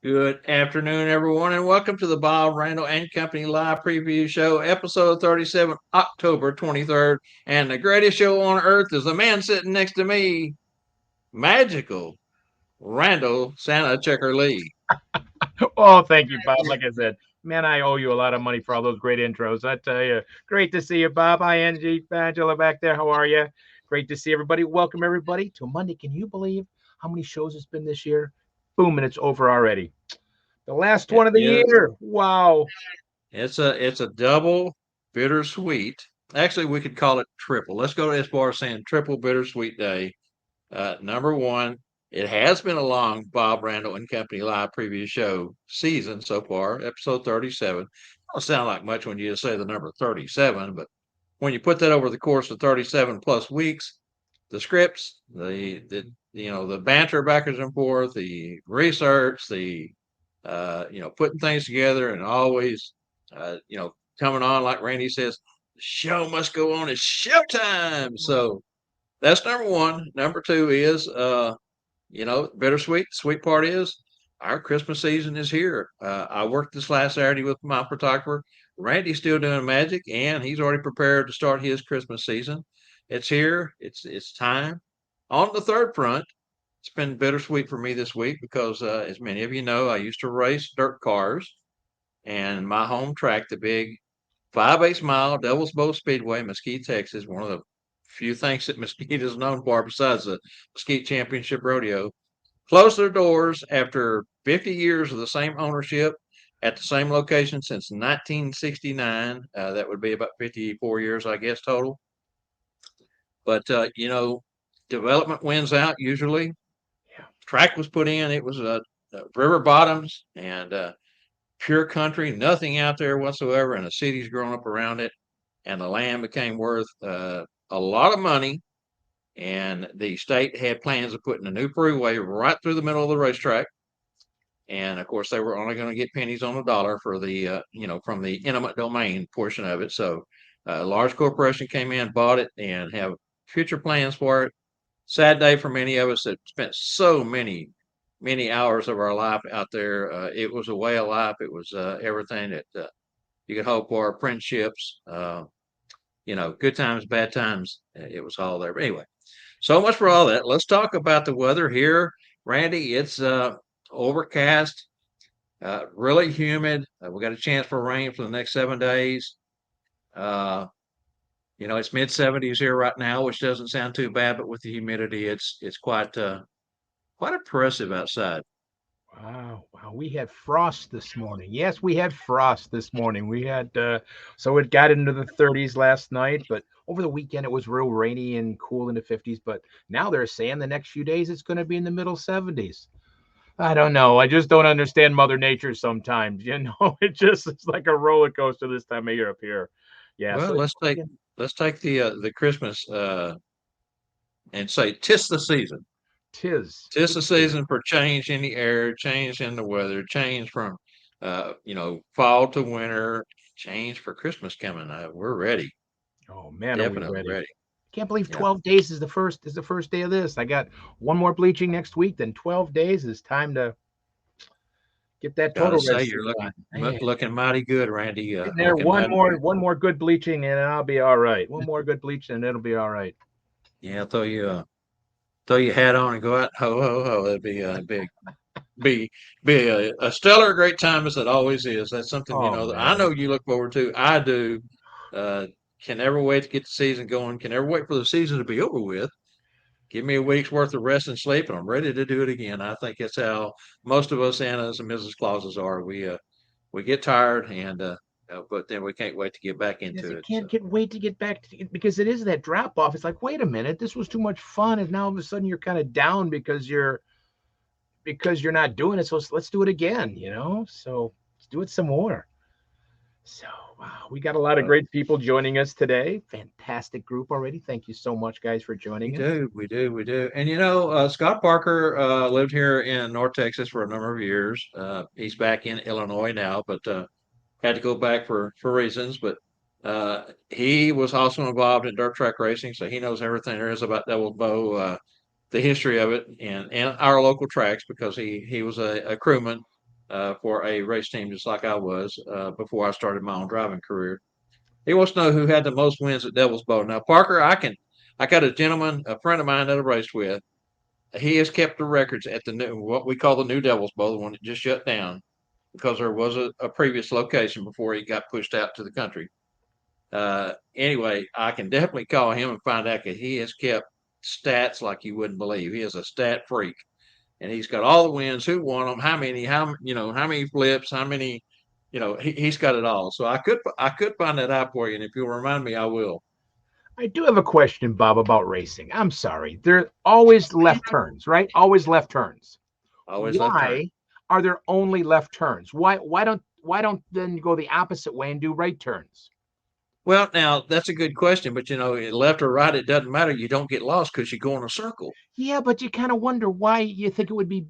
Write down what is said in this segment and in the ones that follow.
Good afternoon, everyone, and welcome to the Bob Randall and Company Live Preview Show, episode 37, October 23rd. And the greatest show on earth is the man sitting next to me, magical Randall Santa Checker Lee. Oh, thank you, Bob. Like I said, man, I owe you a lot of money for all those great intros. I tell you, great to see you, Bob. Hi, Angie, Angela back there. How are you? Great to see everybody. Welcome everybody to Monday. Can you believe how many shows it's been this year? Boom, and it's over already. The last It one of the is. year. Wow. It's a double bittersweet. Actually, we could call it triple. Let's go as far as saying triple bittersweet day. Number one, it has been a long Bob Randall and Company Live Preview Show season so far, episode 37. Don't sound like much when you just say the number 37, but when you put that over the course of 37 plus weeks, the scripts, the banter backwards and forth, the research, putting things together, and always, coming on like Randy says, the show must go on. It's showtime. So that's number one. Number two is, bittersweet. Sweet part is our Christmas season is here. I worked this last Saturday with my photographer. Randy's still doing magic, and he's already prepared to start his Christmas season. It's here. It's time. On the third front, it's been bittersweet for me this week because, as many of you know, I used to race dirt cars, and my home track, the big 5/8 mile Devil's Bow Speedway, Mesquite, Texas, one of the few things that Mesquite is known for besides the Mesquite Championship Rodeo, closed their doors after 50 years of the same ownership at the same location since 1969. That would be about 54 years, I guess, total. But, development wins out usually. Yeah. Track was put in. It was river bottoms and pure country, nothing out there whatsoever, and the city's grown up around it. And the land became worth a lot of money. And the state had plans of putting a new freeway right through the middle of the racetrack. And of course, they were only going to get pennies on the dollar for from the eminent domain portion of it. So, a large corporation came in, bought it, and have future plans for it. Sad day for many of us that spent so many hours of our life out there. It was a way of life. It was everything that you could hope for. Friendships, good times, bad times. It was all there. But anyway, so much for all that. Let's talk about the weather here, Randy. It's overcast, really humid. We got a chance for rain for the next 7 days. Uh, it's mid 70s here right now, which doesn't sound too bad, but with the humidity, it's quite oppressive outside. Wow, wow. We had frost this morning. Yes, we had frost this morning. We had so it got into the 30s last night, but over the weekend it was real rainy and cool in the 50s, but now they're saying the next few days it's going to be in the middle 70s. I don't know. I just don't understand Mother Nature sometimes. It's like a roller coaster this time of year up here. Yeah, Well, so let's take the Christmas and say tis the season. tis. Tis It the is. season for change in the air, change in the weather, change from fall to winter, change for Christmas coming. We're ready, Oh man, are we definitely ready? ready. Can't believe Yeah, 12 days is the first day of this. I got one more bleaching next week, then 12 days is time to get that gotta total red say suit you're on. looking Man, looking mighty good, Randy. getting there Looking one mighty more good. one more good bleaching and I'll be all right. One more good bleaching and it'll be all right. Yeah, throw your hat on and go out. Ho ho ho! That'd be a big be a stellar, great time as it always is. That's something Oh that I man. know you look forward to. I do. Uh, can never wait to get the season going. Can never wait for the season to be over with. Give me a week's worth of rest and sleep, and I'm ready to do it again. I think that's how most of us Annas and Mrs. Clauses are. We get tired, and but then we can't wait to get back Yes, into you it. can't So get wait to get back to it because it is that drop off. It's like, wait a minute, this was too much fun, and now all of a sudden you're kind of down because you're not doing it. So let's do it again. So let's do it some more. So, wow, we got a lot of uh, great people joining us today. Fantastic group already. Thank you so much, guys, for we joining us. do, we do, we do. And Scott Parker lived here in North Texas for a number of years. He's back in Illinois now, but had to go back for reasons. But he was also involved in dirt track racing, so he knows everything there is about Devil's Bow, the history of it, and our local tracks because he was a crewman for a race team, just like I was before I started my own driving career. He wants to know who had the most wins at Devil's Bowl. Now, Parker, I got a gentleman, a friend of mine that I raced with. He has kept the records at the new, what we call the new Devil's Bowl, the one that just shut down because there was a previous location before he got pushed out to the country. Anyway, I can definitely call him and find out that he has kept stats like you wouldn't believe. He is a stat freak, and he's got all the wins, who won them, how many, how many flips, how many, he's got it all. So I could find that out for you, and if you'll remind me, I will. I do have a question, Bob, about racing. I'm sorry. There always left turns, right? Always left turns. Always left turn. Why are there only left turns? Why don't then go the opposite way and do right turns? Well, now that's a good question, but left or right, it doesn't matter. You don't get lost because you go in a circle. Yeah, but you kind of wonder why you think it would be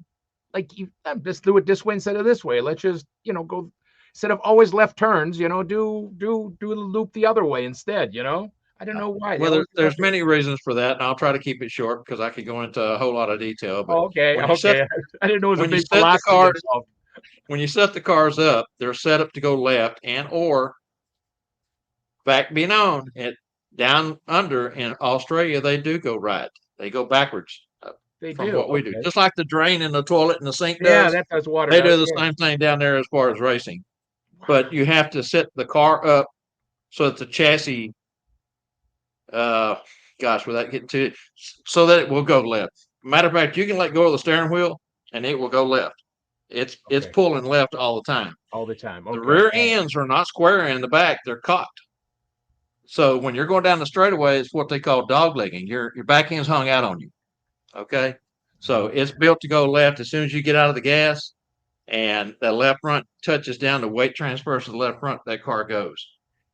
like you just do it this way instead of this way. Let's just go instead of always left turns. Do the loop the other way instead. I don't know why they Well, always do left there's turns. many reasons for that, and I'll try to keep it short because I could go into a whole lot of detail. But Oh, okay, when you set okay. I didn't know it was a when you big set the philosophy cars involved. when you set the cars up, they're set up to go left and or fact be known, down under in Australia they do go right. They go backwards They from do. what we do. Okay. Just like the drain in the toilet and the sink Yeah, does, that does water they does. do the Yeah. same thing down there as far as racing. Wow. But you have to set the car up so that the chassis, uh, gosh, without getting to it, so that it will go left. Matter of fact, you can let go of the steering wheel and it will go left. It's Okay. pulling left all the time. All the time. The Okay. rear All right. ends are not square in the back; they're cocked. So when you're going down the straightaway, it's what they call dog legging. Your back end's hung out on you. Okay, so it's Okay. built to go left as soon as you get out of the gas, and the left front touches down. The weight transfers to the left front. That car goes.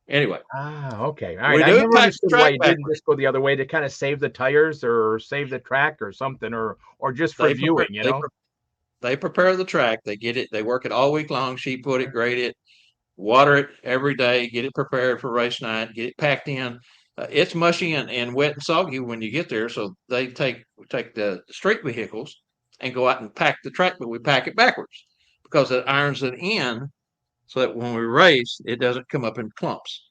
Anyway, Okay. All right. we I do never pack the understood why track you didn't backwards. just go the other way to kind of save the tires or save the track or something or just for They prepare. viewing. They prepare the track. They get it. They work it all week long. Sheet put it, grade it, water it every day, get it prepared for race night, get it packed in. It's mushy and wet and soggy when you get there, so they take the street vehicles and go out and pack the track, but we pack it backwards because it irons it in so that when we race, it doesn't come up in clumps.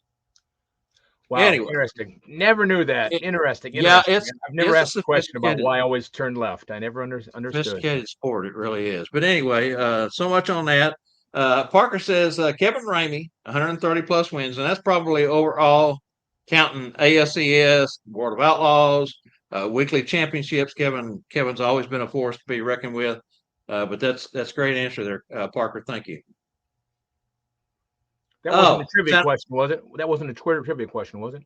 Wow, Anyway, interesting. Never knew that. it, Interesting, yeah, interesting. I've never it's a asked the question about sophisticated why I always turn left. I never understood. sophisticated sport. It really is. But anyway, so much on that. Parker says Kevin Ramey, 130 plus wins, and that's probably overall counting ASCS, Board of Outlaws, weekly championships. Kevin's always been a force to be reckoned with. But that's great answer there, Parker. Thank you. That wasn't a Oh, trivia question, was it? That wasn't a Twitter trivia question, was it?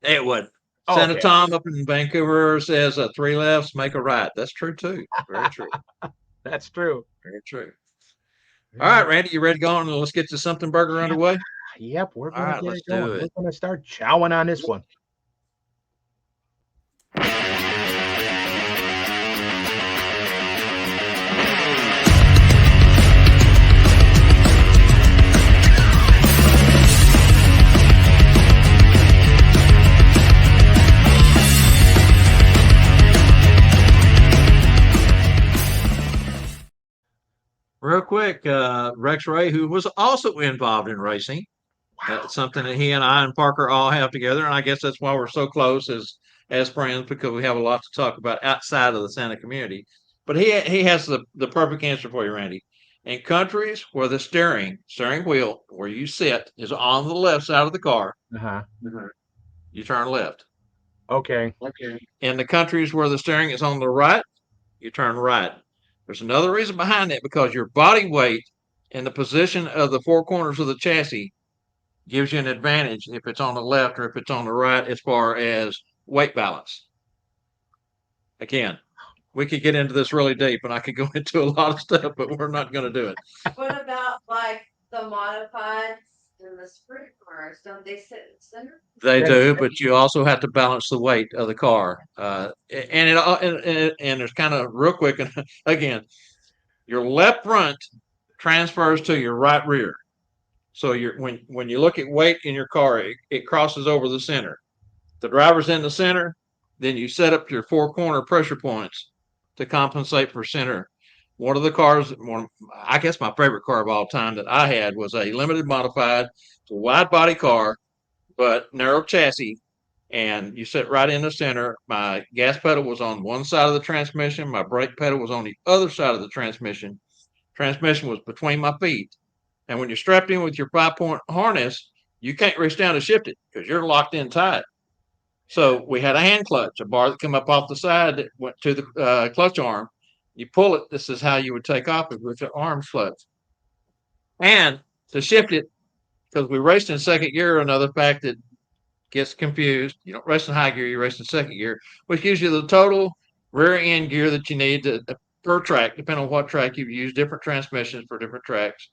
it would. Oh, Santa okay. Tom up in Vancouver says three lefts make a right. That's true too. Very true. That's true. Very true. All Yeah. right, Randy, you ready to go on and let's get the something burger Yep. underway? Yep. We're All gonna right, get let's it going. do We're it. gonna start chowing on this one. Real quick, Rex Ray, who was also involved in racing, Wow. something that he and I and Parker all have together, and I guess that's why we're so close as friends because we have a lot to talk about outside of the Santa community. But he has the perfect answer for you, Randy. In countries where the steering wheel where you sit is on the left side of the car, Uh-huh. you turn left. Okay. Okay. In the countries where the steering is on the right, you turn right. There's another reason behind that because your body weight and the position of the four corners of the chassis gives you an advantage if it's on the left or if it's on the right as far as weight balance. Again, we could get into this really deep and I could go into a lot of stuff, but we're not going to do it. What about like the modifieds and the sprint cars? Don't they sit in the center? They That's do, but you also have to balance the weight of the car. And there's kind of real quick. And again, your left front transfers to your right rear. So when you look at weight in your car, it crosses over the center. The driver's in the center, then you set up your four corner pressure points to compensate for center. one of the cars, I guess my favorite car of all time that I had was a limited modified, wide body car, but narrow chassis. And you sit right in the center. My gas pedal was on one side of the transmission. My brake pedal was on the other side of the transmission. Transmission was between my feet. And when you're strapped in with your 5-point harness, you can't reach down to shift it because you're locked in tight. So we had a hand clutch, a bar that came up off the side that went to the clutch arm. You pull it. This is how you would take off with the arm clutch. And to shift it, because we raced in second gear, another fact that gets confused. You don't race in high gear, you race in second gear, which gives you the total rear end gear that you need per track, depending on what track you use, different transmissions for different tracks.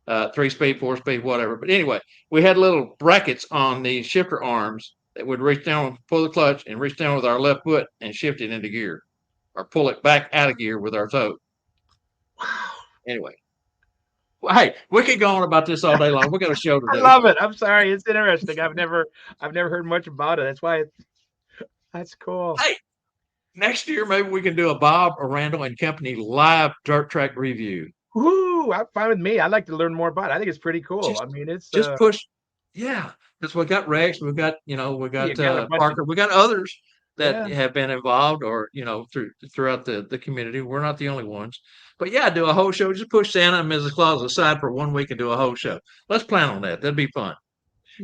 3-speed, 4-speed, whatever. But anyway, we had little brackets on the shifter arms that would reach down, pull the clutch, and reach down with our left foot and shift it into gear, or pull it back out of gear with our toe. Wow. Anyway, well, hey, we could go on about this all day long. We got a show to I do. love it. I'm sorry. It's interesting. I've never heard much about it. That's why that's cool. Hey, next year maybe we can do a Bob or Randall and Company live dirt track review. Woo! I'm fine with me. I'd like to learn more about it. I think it's pretty cool. Just I mean, it's just push, yeah. Because we got Rex, we got we you got got a bunch Parker, of we got others that yeah. have been involved, or throughout the community. We're not the only ones. But yeah, do a whole show. Just push Santa and Mrs. Claus aside for 1 week and do a whole show. Let's plan on that. That'd be fun.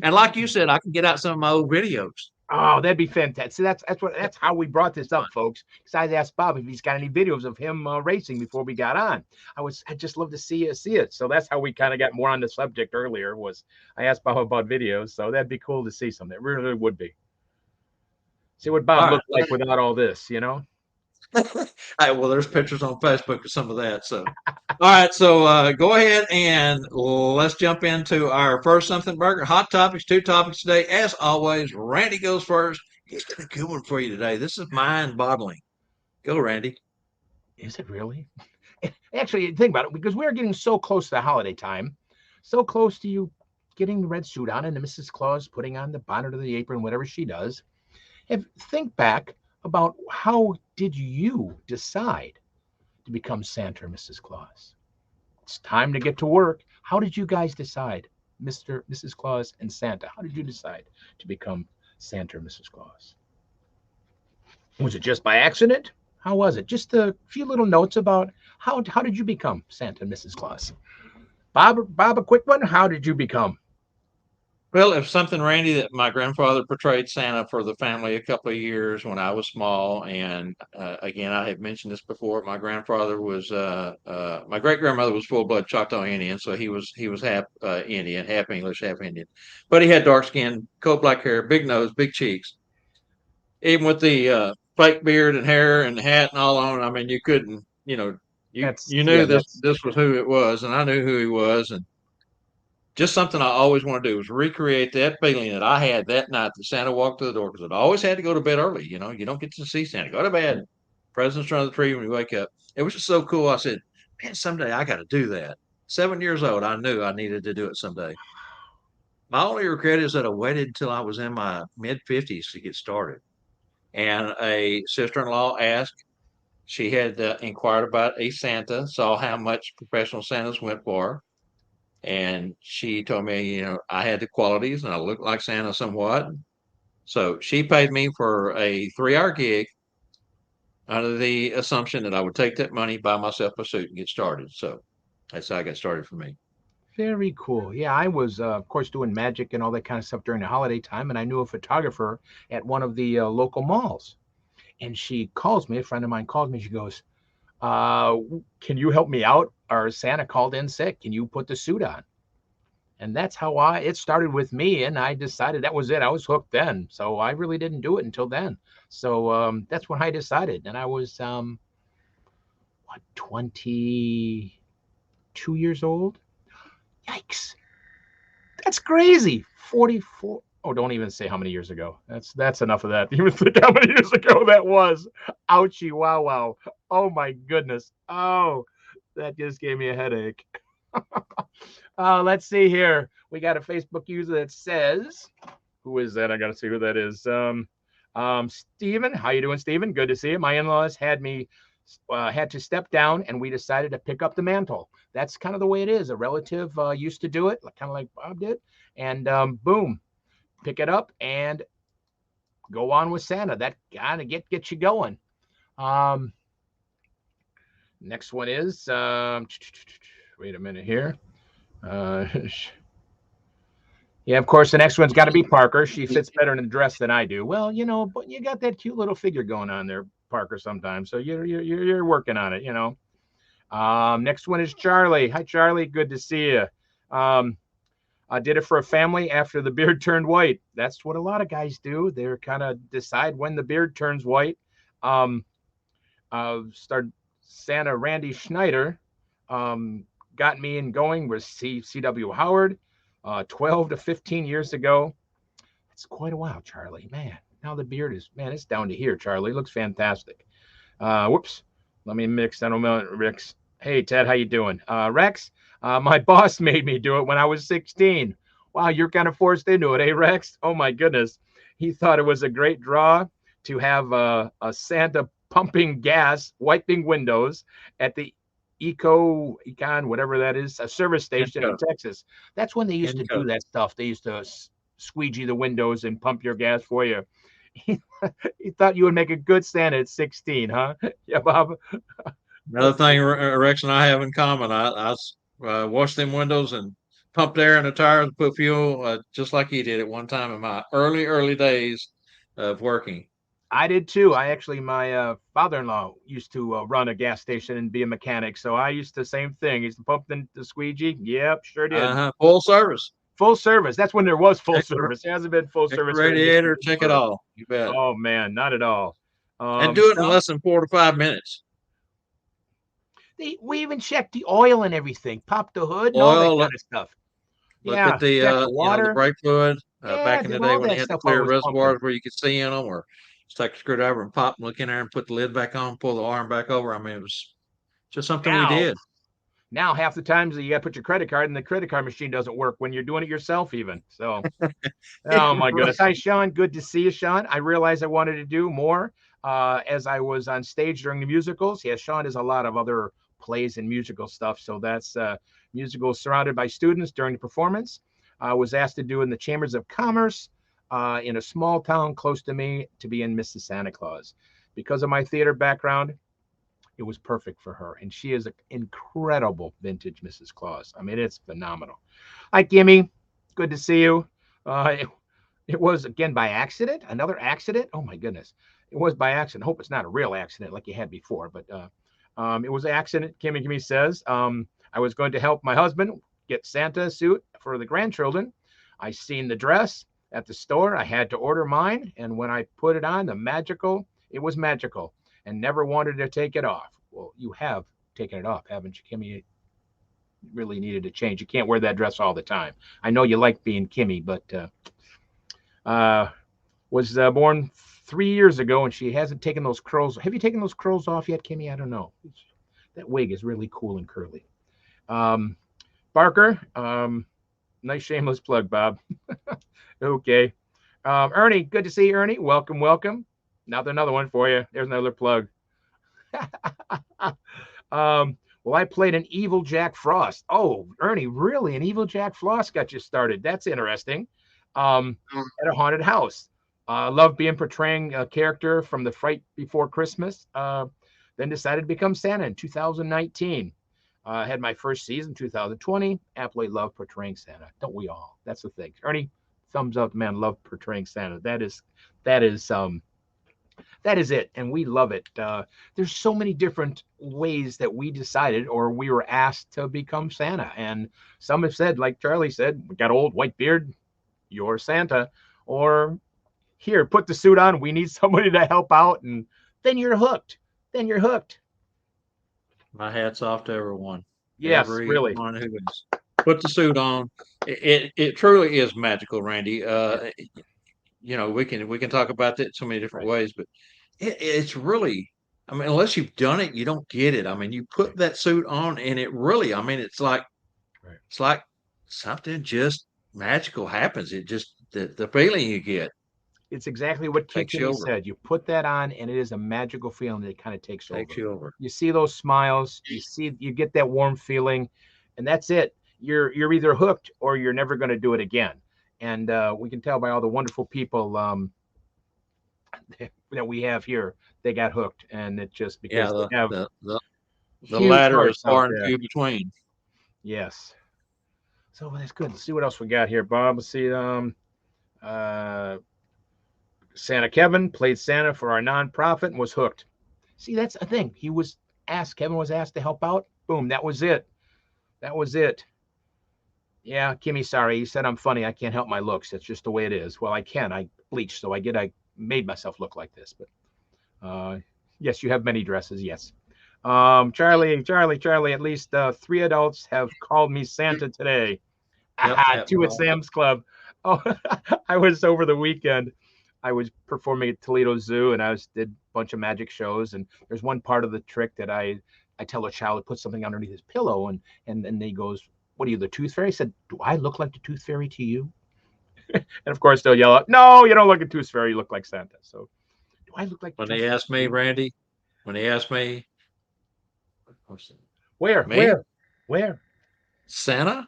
And like you said, I can get out some of my old videos. Oh, that'd be fantastic. See, that's how we brought this Fun. up, folks. Because I asked Bob if he's got any videos of him racing before we got on. I'd just love to see it. So that's how we kind of got more on the subject earlier. Was I asked Bob about videos? So that'd be cool to see some. It really would be. See what Bob All right. looked like without all this, you know. Hey, well, there's pictures on Facebook of some of that. So, all right. So, go ahead and let's jump into our first something burger. Hot topics, 2 topics today. As always, Randy goes first. He's got a good one for you today. This is mind boggling. Go, Randy. Is it really? Actually, think about it, because we're getting so close to the holiday time, so close to you getting the red suit on and the Mrs. Claus putting on the bonnet or the apron, whatever she does. Think back about how did you decide to become Santa or Mrs. Claus? It's time to get to work. How did you guys decide, Mrs. Claus and Santa? How did you decide to become Santa or Mrs. Claus? Was it just by accident? How was it? Just a few little notes about how did you become Santa and Mrs. Claus? Bob, a quick one. How did you become? Well, if something, Randy, that my grandfather portrayed Santa for the family a couple of years when I was small, and again, I have mentioned this before. My grandfather was my great grandmother was full blood Choctaw Indian, so he was half Indian, half English, half Indian, but he had dark skin, coal black hair, big nose, big cheeks. Even with the fake beard and hair and hat and all on, I mean, you couldn't, you knew this was who it was, and I knew who he was, and just something I always want to do was recreate that feeling that I had that night that Santa walked through the door, because I'd always had to go to bed early. You don't get to see Santa. Go to bed. Presents under the tree when you wake up. It was just so cool. I said, man, someday I got to do that. 7 years old, I knew I needed to do it someday. My only regret is that I waited until I was in my mid 50s to get started. And a sister in law asked, she had inquired about a Santa, saw how much professional Santas went for. And she told me, I had the qualities and I looked like Santa somewhat. So she paid me for a 3-hour gig under the assumption that I would take that money, buy myself a suit, and get started. So that's how I got started for me. Very cool. Yeah, I was, of course, doing magic and all that kind of stuff during the holiday time, and I knew a photographer at one of the local malls. And she calls me, a friend of mine calls me. She goes, "Can you help me out? Our Santa called in sick. Can you put the suit on?" And that's how it started with me, and I decided that was it. I was hooked then, so I really didn't do it until then. So that's when I decided, and I was 22 years old. Yikes, that's crazy. 44. Oh, don't even say how many years ago. That's enough of that. Even think how many years ago that was. Ouchie, wow. Oh my goodness. Oh, that just gave me a headache. Let's see here. We got a Facebook user that says, who is that? I got to see who that is. Steven. How you doing, Steven? Good to see you. My in-laws had me had to step down, and we decided to pick up the mantle. That's kind of the way it is. A relative used to do it, kind of like Bob did, and boom, pick it up and go on with Santa. That kind of get you going. Um, Next one is wait a minute here. Uh, yeah, of course, the next one's got to be Parker. She fits better in a dress than I do. Well, but you got that cute little figure going on there, Parker. Sometimes, so you're working on it. Next one is Charlie. Hi, Charlie. Good to see you. I did it for a family after the beard turned white. That's what a lot of guys do. They're kind of decide when the beard turns white. Um, Started Santa Randy Schneider got me in going with C.W. Howard 12 to 15 years ago. It's quite a while, Charlie. Man, now the beard is, man, it's down to here, Charlie. It looks fantastic. Whoops. Let me mix. I don't know, Rex. Hey, Ted, how you doing? Rex, my boss made me do it when I was 16. Wow, you're kind of forced into it, eh, Rex? Oh, my goodness. He thought it was a great draw to have a Santa pumping gas, wiping windows at the Econ, whatever that is, a service station in Texas. That's when they used to do that stuff. They used to squeegee the windows and pump your gas for you. He thought you would make a good Santa at 16, huh? Yeah, Bob. Another thing Rex and I have in common, I washed them windows and pumped air in the tires and put fuel just like he did at one time in my early days of working. I did too. My father-in-law used to run a gas station and be a mechanic. So I used to, same thing. He used to pump the squeegee. Yep, sure did. Full service. Full service. That's when there was full service. It hasn't been full service. Radiator, check it all. You bet. Oh man, not at all. And do it in less than 4 to 5 minutes. We even checked the oil and everything. Pop the hood and oil, all that kind of stuff. Look at the water. The brake fluid. Back in the day when they had the clear reservoirs where you could see in them, or just take a screwdriver and pop, look in there and put the lid back on, pull the arm back over. I mean, it was just something we did. Now, half the times you got to put your credit card, and the credit card machine doesn't work when you're doing it yourself, even. So, oh my goodness. Hi, Sean. Good to see you, Sean. I realized I wanted to do more as I was on stage during the musicals. Yeah, Sean does a lot of other plays and musical stuff. So that's musicals surrounded by students during the performance. I was asked to do in the Chambers of Commerce in a small town close to me to be in Mrs. Santa Claus. Because of my theater background, it was perfect for her. And she is an incredible vintage Mrs. Claus. I mean, it's phenomenal. Hi, Gimme. Good to see you. It was, again, by accident. Another accident. Oh, my goodness. It was by accident. Hope it's not a real accident like you had before. But it was an accident, Gimme says. I was going to help my husband get Santa suit for the grandchildren. I seen the dress at the store. I had to order mine. And when I put it on, it was magical. And never wanted to take it off. Well, you have taken it off, haven't you, Kimmy? You really needed to change. You can't wear that dress all the time. I know you like being Kimmy, but was born 3 years ago, and she hasn't taken those curls. Have you taken those curls off yet, Kimmy? I don't know. That wig is really cool and curly. Barker, nice shameless plug, Bob. Okay. Ernie, good to see you, Ernie. Welcome, welcome. Now another one for you. There's another plug. Well, I played an evil Jack Frost. Oh, Ernie, really? An evil Jack Frost got you started. That's interesting. At a haunted house. Love being portraying a character from The Fright Before Christmas. Then decided to become Santa in 2019. Had my first season 2020. Absolutely love portraying Santa. Don't we all? That's the thing. Ernie, thumbs up, man. Love portraying Santa. That is it, and we love it. There's so many different ways that we decided or we were asked to become Santa. And some have said, like Charlie said, we got old white beard, you're Santa. Or here, put the suit on. We need somebody to help out. And then you're hooked. My hat's off to everyone. Yes, really. Everyone who has put the suit on. It truly is magical, Randy. We can talk about that so many different ways, but it's really, I mean, unless you've done it, you don't get it. I mean, you put that suit on and it really, I mean, it's like something just magical happens. It just, the feeling you get. It's exactly what Takes you Kimmy over. said. You put that on, and it is a magical feeling that kind of takes over. Takes you over. You see those smiles, you get that warm feeling, and that's it. You're either hooked or you're never going to do it again. And we can tell by all the wonderful people that we have here, they got hooked, and it just Yeah, because they have the huge latter is hearts out far and there. few between. Yes. So that's good. Let's see what else we got here, Bob. Let's see. Uh, Santa Kevin played Santa for our nonprofit and was hooked. See, that's a thing. He was asked. Kevin was asked to help out. Boom. That was it. That was it. Yeah, Kimmy, sorry. He said I'm funny. I can't help my looks. That's just the way it is. Well, I can. I bleached, so I made myself look like this. But yes, you have many dresses. Yes. Charlie. At least 3 adults have called me Santa today. Yep, Aha, happened 2 at all. Sam's Club. Oh, I was over the weekend. I was performing at Toledo Zoo, and did a bunch of magic shows. And there's one part of the trick that I tell a child to put something underneath his pillow, and he goes, "What are you, the Tooth Fairy?" I said, "Do I look like the Tooth Fairy to you?" And of course they'll yell out, "No, you don't look like a Tooth Fairy. You look like Santa." So, do I look like the When Tooth they Fairy asked me, to you? Randy, when they asked me, Where? me, Where? Santa?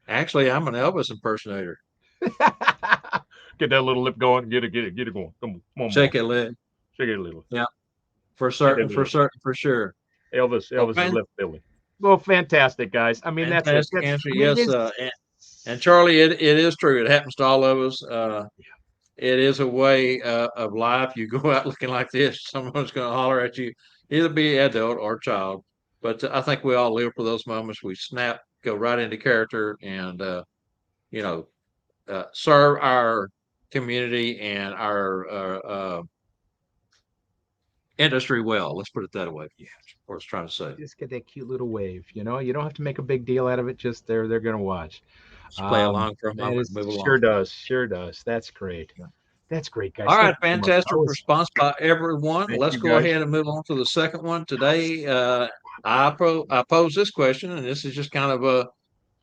Actually, I'm an Elvis impersonator. Get that little lip going. Get it going. Come on, Shake mom. it, lit. Shake it a little. Yeah, Get it a little. for sure. Well, Elvis is left Billy. Well, fantastic, guys. I mean, that's it. fantastic answer. I mean, it Yes, is. and Charlie, it is true. It happens to all of us. It is a way of life. You go out looking like this, someone's going to holler at you, either be adult or child. But I think we all live for those moments. We snap, go right into character, and you know, serve our community and our industry well. Let's put it that way. Yeah. What I was trying to say. Just get that cute little wave. You don't have to make a big deal out of it. Just they're gonna watch. Just play along for a That moment is and move along. sure does. That's great. Yeah. That's great, guys. All Thank right, you so much. fantastic response by everyone. Thank Let's you, go guys. ahead and move on to the second one today. I pose this question, and this is just kind of a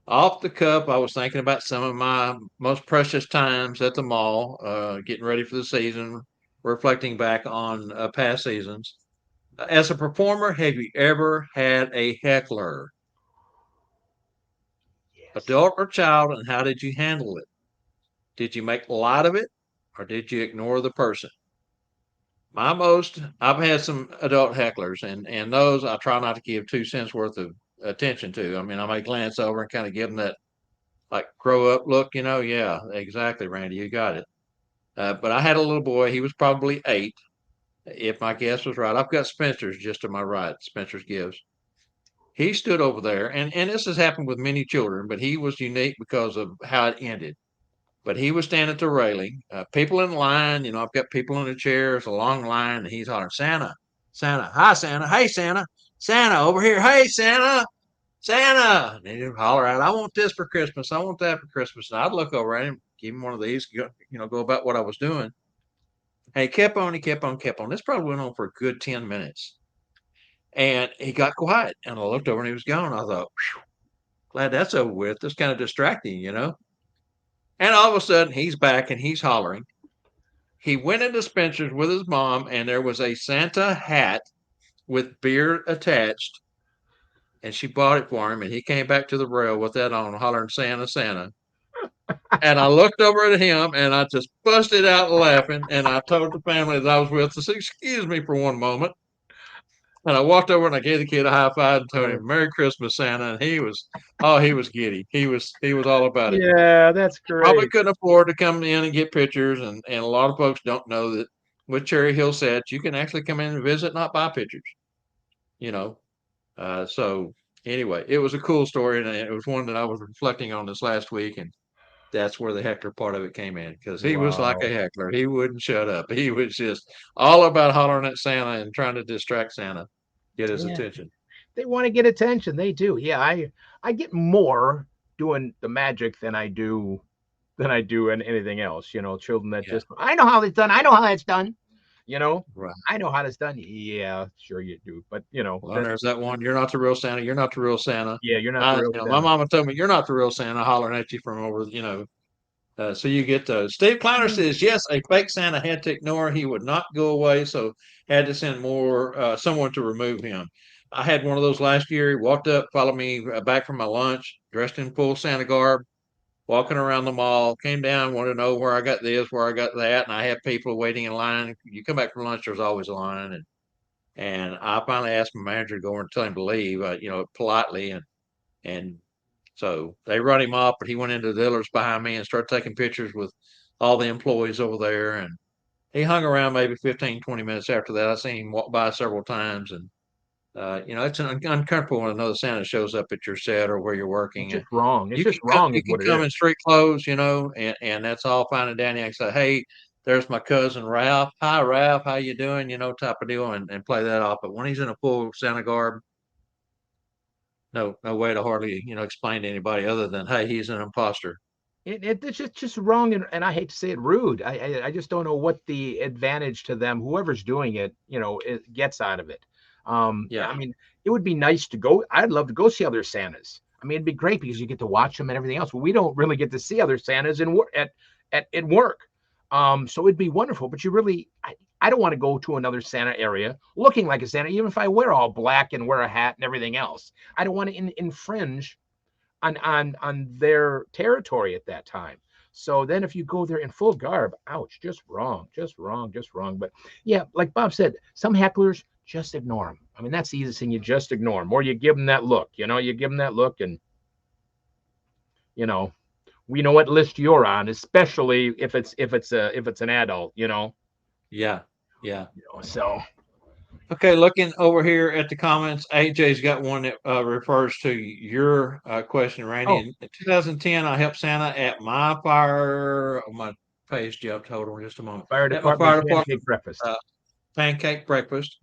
off the cuff. I was thinking about some of my most precious times at the mall, getting ready for the season, reflecting back on past seasons. As a performer, have you ever had a heckler, Yes. adult or child, and how did you handle it? Did you make light of it, or did you ignore the person? I've had some adult hecklers, and those I try not to give 2 cents worth of attention to. I mean, I may glance over and kind of give them that like grow up look, Yeah, exactly, Randy, you got it. But I had a little boy. He was probably 8, if my guess was right. I've got Spencer's just to my right. Spencer's gives. He stood over there, and this has happened with many children, but he was unique because of how it ended. But he was standing at the railing, people in line. I've got people in the chairs, a long line, and he's hollering, Santa, Santa, hi, Santa, hey, Santa, Santa, over here, hey, Santa, Santa. And he'd holler out, I want this for Christmas, I want that for Christmas. And I'd look over at him, give him one of these, go about what I was doing. And he kept on, kept on. This probably went on for a good 10 minutes. And he got quiet, and I looked over and he was gone. I thought, glad that's over with. That's kind of distracting. And all of a sudden, he's back and he's hollering. He went into Spencer's with his mom, and there was a Santa hat with beard attached, and she bought it for him. And he came back to the rail with that on, hollering Santa, Santa. And I looked over at him, and I just busted out laughing. And I told the family that I was with, to say, excuse me for one moment. And I walked over and I gave the kid a high five and told Uh, him, Merry Christmas, Santa. And he was giddy. He was all about it. yeah, that's Probably great. couldn't afford to come in and get pictures, and a lot of folks don't know that with Cherry Hill sets, you can actually come in and visit, not buy pictures. You know, so anyway, it was a cool story, and it was one that I was reflecting on this last week, and that's where the heckler part of it came in because he was like a Wow. heckler. He wouldn't shut up. He was just all about hollering at Santa and trying to distract Santa, get his Yeah, attention. they want to get attention. They do. Yeah, I get more doing the magic than I do in anything else. Children that Yeah, just I know how it's done. I know how that's done. You know, right. I know how that's done. Yeah, sure you do. But Well, that there's that one. You're not the real Santa. You're not the real Santa. yeah, you're not the real My Santa. mama told me you're not the real Santa, hollering at you from over, So you get those. Steve Kleiner says, yes, a fake Santa had to ignore. He would not go away, so had to send someone to remove him. I had one of those last year. He walked up, followed me back from my lunch, dressed in full Santa garb, walking around the mall, came down, wanted to know where I got this, where I got that, and I had people waiting in line. You come back from lunch, there's always a line, and I finally asked my manager to go over and tell him to leave, politely, and so they run him off, but he went into the dealers behind me and started taking pictures with all the employees over there. And he hung around maybe 15, 20 minutes after that. I seen him walk by several times. And, it's uncomfortable when another Santa shows up at your set or where you're It's working. And just wrong. It's you just can come, wrong, is you can what it come is. in street clothes, and that's all fine and dandy. I can say, hey, there's my cousin Ralph. Hi, Ralph. How you doing? Type of deal, and play that off. But when he's in a full Santa garb, no way to hardly, explain to anybody other than, hey, he's an imposter. It's just wrong, and I hate to say it, rude. I just don't know what the advantage to them, whoever's doing it, it gets out of it. Yeah. I mean, it would be nice to go. I'd love to go see other Santas. I mean, it'd be great because you get to watch them and everything else. But we don't really get to see other Santas at work. So it'd be wonderful. But I don't want to go to another Santa area looking like a Santa, even if I wear all black and wear a hat and everything else. I don't want to infringe on their territory at that time. So then if you go there in full garb, ouch, just wrong, just wrong, just wrong. But yeah, like Bob said, some hecklers, just ignore them. I mean, that's the easiest thing. You just ignore them, or you give them that look. You give them that look, and you know, we know what list you're on, especially if it's an adult. Yeah. Yeah. So Okay, looking over here at the comments, AJ's got one that refers to your question, Randy. oh, In 2010, I helped Santa at my page job. Hold on just a moment. fire At my department fire department pancake breakfast pancake breakfast,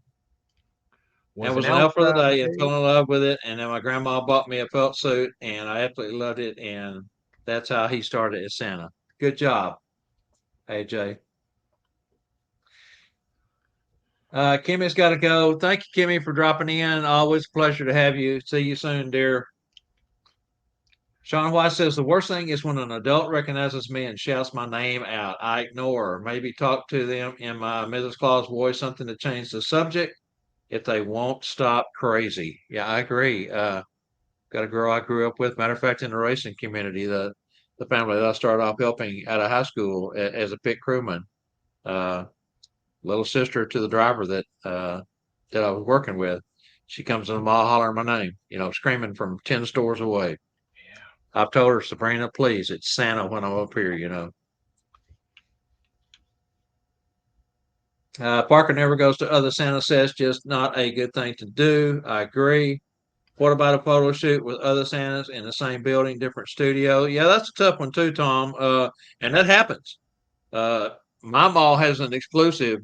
and was an was an elf for the day and outside. fell in love with it. And then my grandma bought me a felt suit, and I absolutely loved it. And that's how he started as Santa. Good job, AJ. Kimmy's got to go. Thank you, Kimmy, for dropping in. Always a pleasure to have you. See you soon, dear. Sean White says the worst thing is when an adult recognizes me and shouts my name out. I ignore, maybe talk to them in my Mrs. Claus voice, something to change the subject if they won't stop crazy. Yeah, I agree. Got a girl I grew up with. Matter of fact, in the racing community, the family that I started off helping out of high school as a pit crewman. Uh, Little sister to the driver that I was working with. She comes in the mall hollering my name, screaming from 10 stores away. I've told her, Sabrina, please, it's Santa when I'm up here. Parker never goes to other Santa sets, just not a good thing to do. I agree. What about a photo shoot with other Santas in the same building, different studio? Yeah, that's a tough one too, Tom. And that happens. Uh, my mall has an exclusive.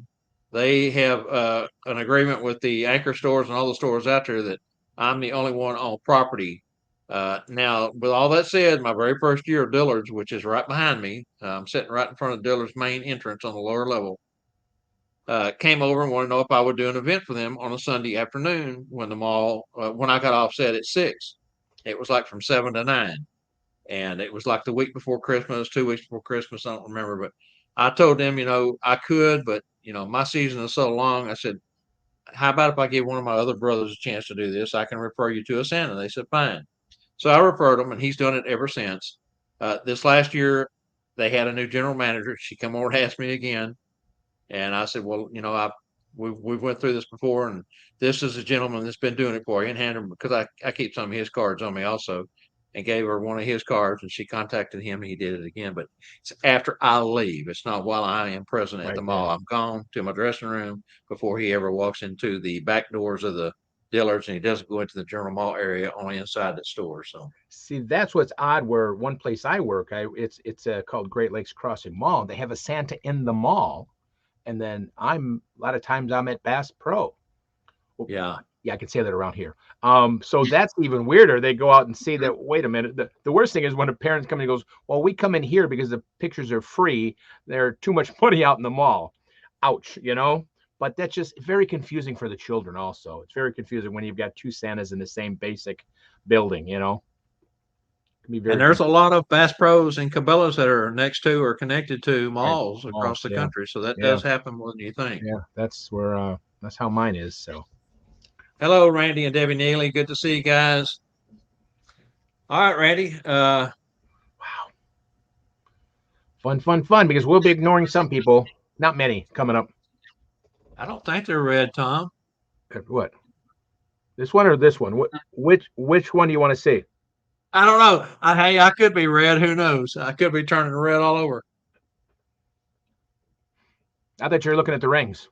They have an agreement with the anchor stores and all the stores out there that I'm the only one on property. Now, with all that said, my very first year of Dillard's, which is right behind me, I'm sitting right in front of Dillard's main entrance on the lower level, came over and wanted to know if I would do an event for them on a Sunday afternoon when I got off set at 6. It was like from 7 to 9, and it was like the week before Christmas, 2 weeks before Christmas. I don't remember, but I told them, I could, but my season is so long. I said, how about if I give one of my other brothers a chance to do this? I can refer you to a Santa. They said, fine. So I referred him, and he's done it ever since. This last year, they had a new general manager. She come over and asked me again, and I said, well, we've went through this before, and this is a gentleman that's been doing it for you. And handed him, because I keep some of his cards on me also, and gave her one of his cards, and she contacted him. And he did it again, but it's after I leave. It's not while I am present at Right, the mall. right. I'm gone to my dressing room before he ever walks into the back doors of the Dillards, and he doesn't go into the general mall area, only inside the store. So See, that's what's odd. Where one place I work, it's called Great Lakes Crossing Mall. They have a Santa in the mall, and then a lot of times I'm at Bass Pro. Well, yeah, yeah, I can say that around here. So that's even weirder. They go out and see that. Wait a minute. The worst thing is when a parent's coming and goes, "Well, we come in here because the pictures are free. They're too much money out in the mall." Ouch. But that's just very confusing for the children. Also, it's very confusing when you've got two Santas in the same basic building. Can be And very there's a lot of Bass Pros and Cabela's that are next to or connected to right. malls across the Yeah, country. So that yeah, does happen more than you think. yeah. That's how mine is. So Hello, Randy and Debbie Neely. Good to see you guys. All right, Randy. wow, fun, fun, fun. Because we'll be ignoring some people. Not many coming up. I don't think they're red, Tom. What? This one or this one? Which one do you want to see? I don't know. Hey, I could be red. Who knows? I could be turning red all over. I thought you were looking at the rings.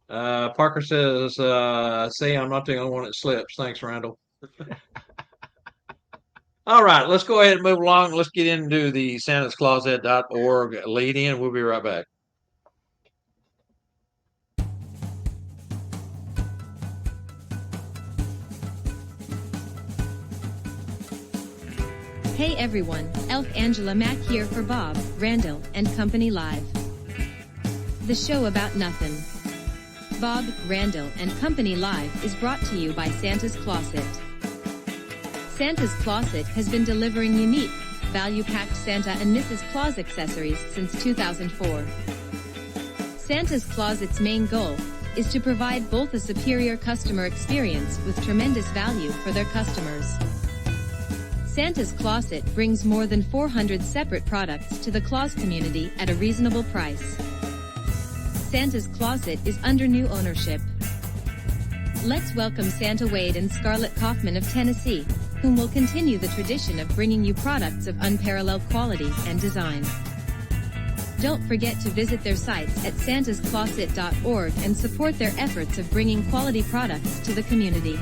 Parker says, see, I'm not the only one that slips. Thanks, Randall. All right, let's go ahead and move along. Let's get into the santascloset.org lead in. We'll be right back. Hey everyone, Elf Angela Mack here for Bob, Randyl, and Company Live. The show about nothing. Bob, Randyl, and Company Live is brought to you by Santa's Closet. Santa's Closet has been delivering unique, value-packed Santa and Mrs. Claus accessories since 2004. Santa's Closet's main goal is to provide both a superior customer experience with tremendous value for their customers. Santa's Closet brings more than 400 separate products to the Claus community at a reasonable price. Santa's Closet is under new ownership. Let's welcome Santa Wade and Scarlett Kaufman of Tennessee, whom will continue the tradition of bringing you products of unparalleled quality and design. Don't forget to visit their sites at santascloset.org and support their efforts of bringing quality products to the community.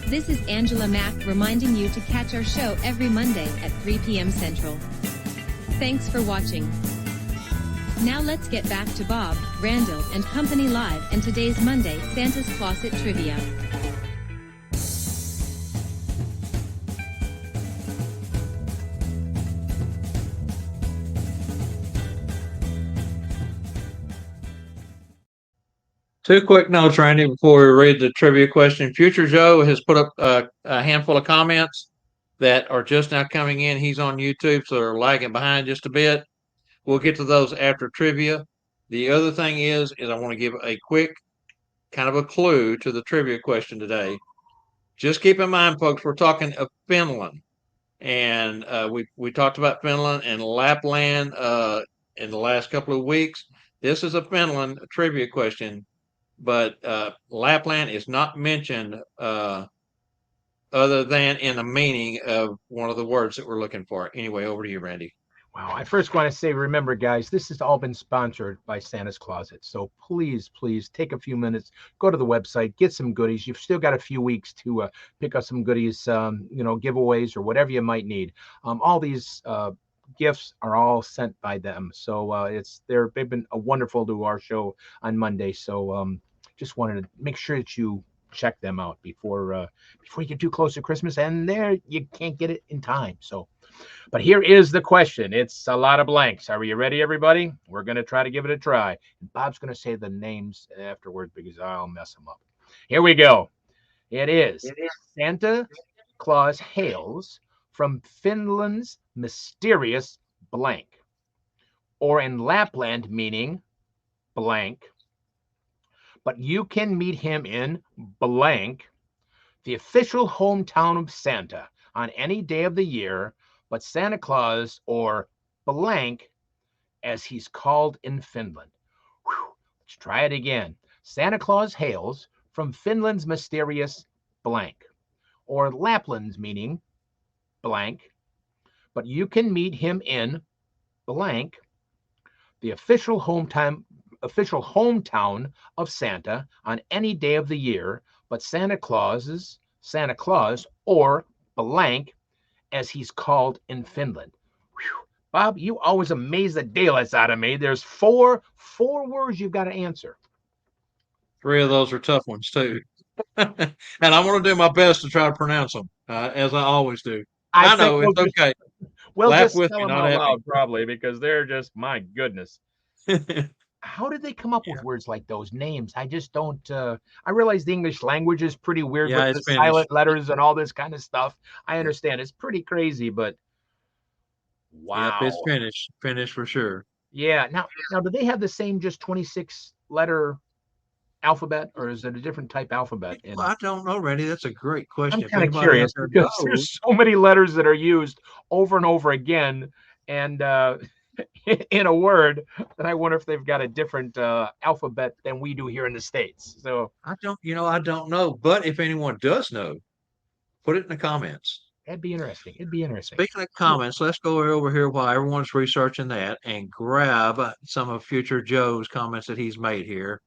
This is Angela Mack reminding you to catch our show every Monday at 3 p.m. Central. Thanks for watching. Now let's get back to Bob, Randyl, and Company Live and today's Monday Santa's Closet Trivia. Two quick notes, Randy, before we read the trivia question. Future Joe has put up a handful of comments that are just now coming in. He's on YouTube, so they're lagging behind just a bit. We'll get to those after trivia. The other thing is I want to give a quick kind of a clue to the trivia question today. Just keep in mind, folks, we're talking of Finland. And we talked about Finland and Lapland in the last couple of weeks. This is a Finland trivia question, but Lapland is not mentioned other than in the meaning of one of the words that we're looking for. Anyway, over to you, Randy. Wow. I first want to say, remember, guys, this has all been sponsored by Santa's Closet. So please, please take a few minutes, go to the website, get some goodies. You've still got a few weeks to pick up some goodies, giveaways or whatever you might need. All these gifts are all sent by them. So they've been wonderful to our show on Monday. So just wanted to make sure that you check them out before you get too close to Christmas, and there you can't get it in time. So. But here is the question. It's a lot of blanks. Are you ready, everybody? We're going to try to give it a try. And Bob's going to say the names afterwards because I'll mess them up. Here we go. It is Santa Claus hails from Finland's mysterious blank, or in Lapland meaning blank. But you can meet him in blank, the official hometown of Santa, on any day of the year, but Santa Claus, or blank, as he's called in Finland. Whew. Let's try it again. Santa Claus hails from Finland's mysterious blank, or Lapland's meaning blank, but you can meet him in blank, the official hometown of Santa on any day of the year, but Santa Claus, or blank, as he's called in Finland. Whew. Bob, you always amaze the daylights out of me. There's four words you've got to answer. Three of those are tough ones, too. And I'm going to do my best to try to pronounce them, as I always do. I know, it's okay. We'll Laugh just with spell me, them not out at me. loud, probably, because they're just, my goodness. how did they come up with words like those names? I just don't. I realize the English language is pretty weird Yeah, with it's the Finnish. silent letters and all this kind of stuff. I understand it's pretty crazy, but Yep, wow. it's Finnish for sure. Yeah. Now, do they have the same just 26 letter alphabet, or is it a different type alphabet? Well, And I don't know, Randy. That's a great I'm question. If kind of anybody out curious there because knows, there's so many letters that are used over and over again, and in a word, that I wonder if they've got a different alphabet than we do here in the States. So I don't know. But if anyone does know, put it in the comments. that'd be interesting. It'd be interesting. Speaking of comments, let's go over here while everyone's researching that and grab some of Future Joe's comments that he's made here.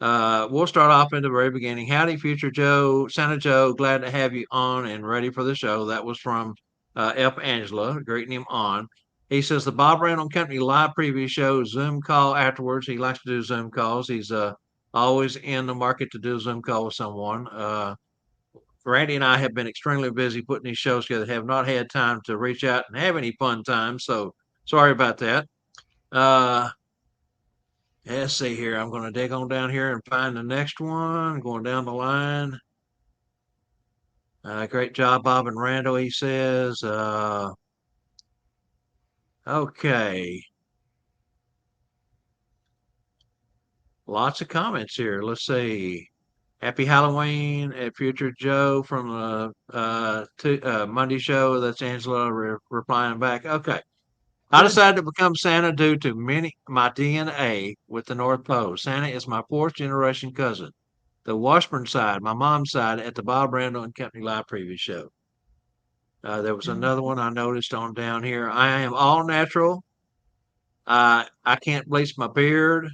We'll start off in the very beginning. Howdy, Future Joe, Santa Joe. Glad to have you on and ready for the show. That was from F. Angela, greeting him on. He says the Bob Randall Company live preview show, Zoom call afterwards. He likes to do Zoom calls. He's always in the market to do a Zoom call with someone. Randy and I have been extremely busy putting these shows together, have not had time to reach out and have any fun times. So sorry about that. Let's see here. I'm going to dig on down here and find the next one. Going down the line. Great job, Bob and Randall, he says. Okay. Lots of comments here. Let's see. Happy Halloween at Future Joe from the Monday show. That's Angela replying back. Okay. I Good. decided to become Santa due to my DNA with the North Pole. Santa is my fourth generation cousin. The Washburn side, my mom's side, at the Bob Randall and Company Live preview show. There was another one I noticed on down here. I am all natural. I can't bleach my beard.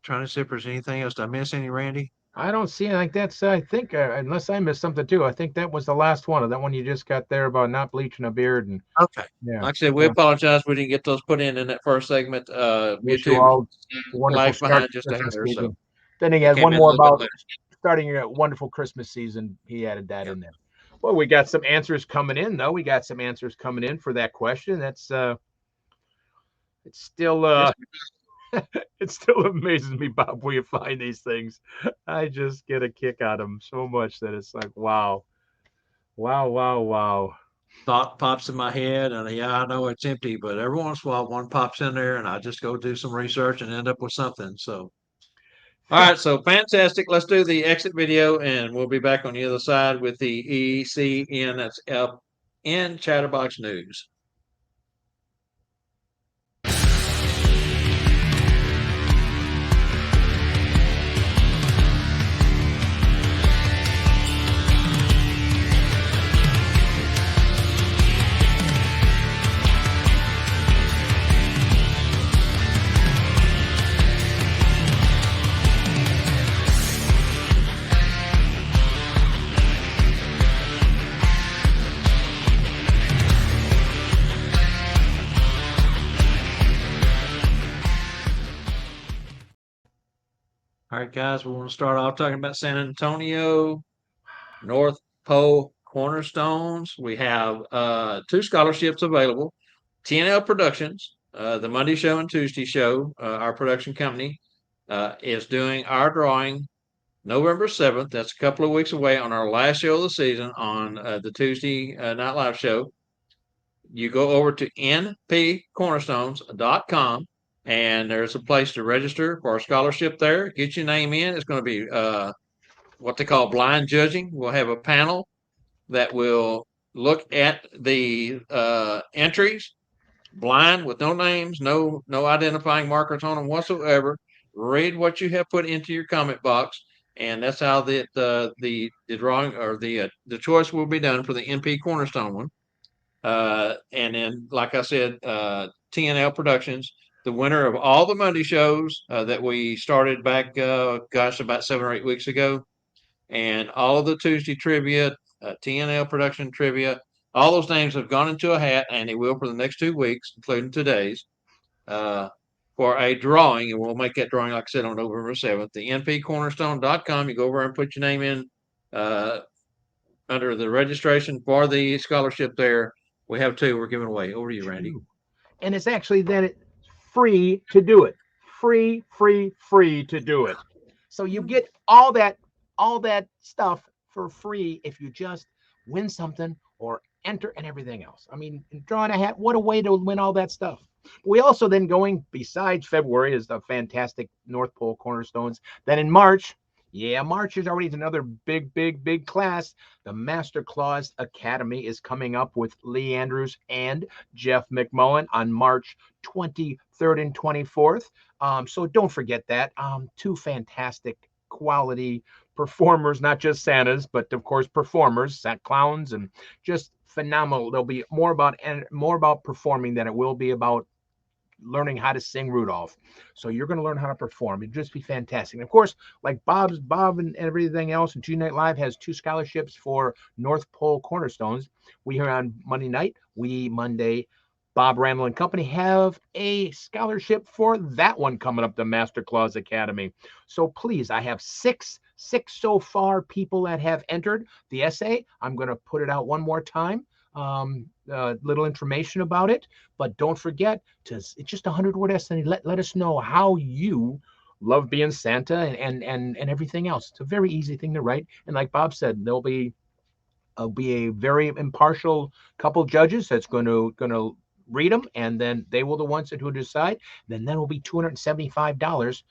Trying to see if there's anything else. Did I miss any, Randy? I don't see. I think that's. I think unless I missed something too. I think that was the last one. That one you just got there about not bleaching a beard and Okay. yeah. Like I said, we apologize. We didn't get those put in that first segment. Wish you YouTube all a wonderful lagged start behind to just a Christmas hair, so season. Then he it had came one in a more little bit about later. starting a wonderful Christmas season. He added that Yep. in there. Well, we got some answers coming in though. We got some answers coming in for that question. That's it's still Yes, it still amazes me, Bob, where you find these things. I just get a kick out of them so much that it's like, wow, wow, wow, wow. thought pops in my head, and yeah, I know it's empty, but every once in a while one pops in there, and I just go do some research and end up with something. So, all right, so fantastic. Let's do the exit video, and we'll be back on the other side with the ECN. That's FN Chatterbox News. All right, guys, we want to start off talking about San Antonio, North Pole Cornerstones. We have two scholarships available. TNL Productions, the Monday show and Tuesday show, our production company, is doing our drawing November 7th. That's a couple of weeks away on our last show of the season on the Tuesday Night Live show. You go over to npcornerstones.com and there's a place to register for a scholarship there. Get your name in. It's going to be what they call blind judging. We'll have a panel that will look at the entries blind with no names, no identifying markers on them whatsoever. Read what you have put into your comment box, and that's how the drawing or the choice will be done for the NP Cornerstone one. And then, like I said, TNL Productions, the winner of all the Monday shows that we started back, about 7 or 8 weeks ago, and all of the Tuesday trivia, TNL production trivia, all those names have gone into a hat, and they will for the next 2 weeks, including today's, for a drawing. And we'll make that drawing, like I said, on November 7th. The npcornerstone.com, you go over and put your name in, under the registration for the scholarship there. We have 2 we're giving away. Over to you, Randy. And it's actually then free to do it. Free to do it. So you get all that stuff for free if you just win something or enter and everything else. I mean, drawing a hat, what a way to win all that stuff. We also then going besides February is the fantastic North Pole Cornerstones. Then in March, March is already another big class. The Master Clause Academy is coming up with Lee Andrews and Jeff McMullen on March 23rd and 24th. So don't forget that. 2 fantastic quality performers, not just Santas, but of course performers, clowns, and just phenomenal. There'll be more about performing than it will be about learning how to sing Rudolph. So you're going to learn how to perform. It'd just be fantastic. And of course, like Bob and everything else, and Tuesday Night Live has 2 scholarships for North Pole Cornerstones. We here on Monday night, Monday, Bob Randyl and Company have a scholarship for that one coming up, the Master Clause Academy. So please, I have six so far people that have entered the essay. I'm going to put it out one more time. Little information about it, but don't forget it's just a 100-word essay. Let us know how you love being Santa and everything else. It's a very easy thing to write. And like Bob said, there'll be a very impartial couple judges that's going to read them, and then they will the ones who decide. Then that will be $275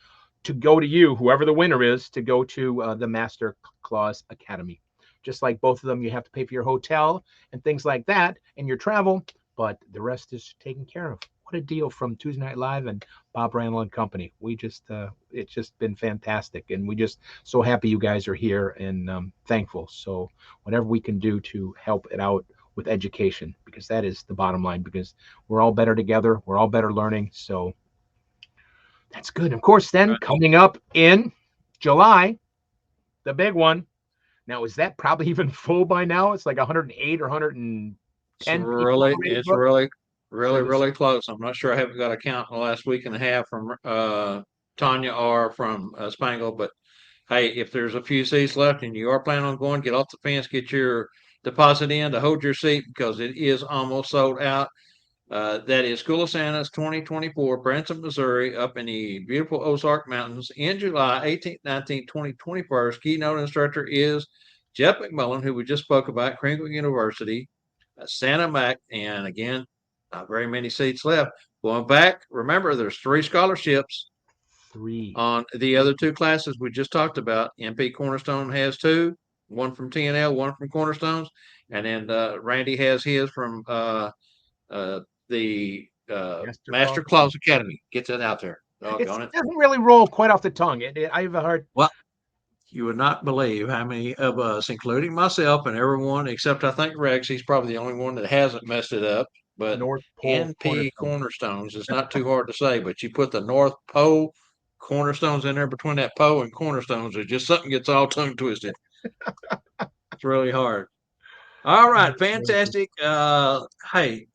to go to you, whoever the winner is, to go to the Master Clause Academy. Just like both of them, you have to pay for your hotel and things like that and your travel, but the rest is taken care of. What a deal from Tuesday Night Live and Bob Randyl and Company. We just, it's just been fantastic. And we just so happy you guys are here and thankful. So whatever we can do to help it out with education, because that is the bottom line, because we're all better together. We're all better learning. So that's good. Of course, then coming up in July, the big one. Now, is that probably even full by now? It's like 108 or 110. It's really close. I'm not sure. I haven't got a count in the last week and a half from Tanya or from Spangle, but hey, if there's a few seats left and you are planning on going, get off the fence, get your deposit in to hold your seat because it is almost sold out. That is School of Santa's 2024, Branson, Missouri, up in the beautiful Ozark Mountains in July 18th, 19th, 20, 21st. Keynote instructor is Jeff McMullen, who we just spoke about, Kringle University, Santa Mac, and again, not very many seats left. Going back, remember, there's 3 scholarships. 3 on the other 2 classes we just talked about. MP Cornerstone has 2, one from TNL, one from Cornerstones, and then Randy has his from the Master Clause Academy. Get that out there. It doesn't really roll quite off the tongue. I've heard. Well, you would not believe how many of us, including myself and everyone, except I think Rex, he's probably the only one that hasn't messed it up. But North Pole NP Cornerstones is not too hard to say, but you put the North Pole Cornerstones in there between that Poe and Cornerstones, there's just something gets all tongue twisted. It's really hard. All right, fantastic. Hey,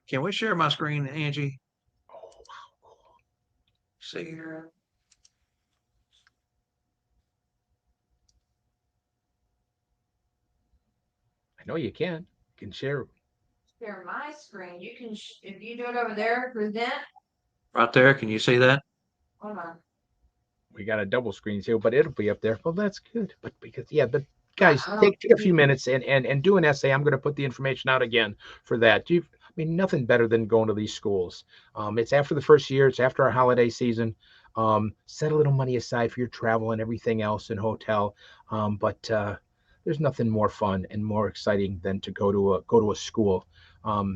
can we share my screen, Angie? Oh, wow, cool. See here. I know you can. You can share. Share my screen. You can, if you do it over there, present. Right there. Can you see that? Hold on. We got a double screen here, but it'll be up there. Well, that's good. But guys, take a few minutes and do an essay. I'm going to put the information out again for that. I mean, nothing better than going to these schools. It's after the first year. It's after our holiday season. Set a little money aside for your travel and everything else and hotel. But there's nothing more fun and more exciting than to go to a school.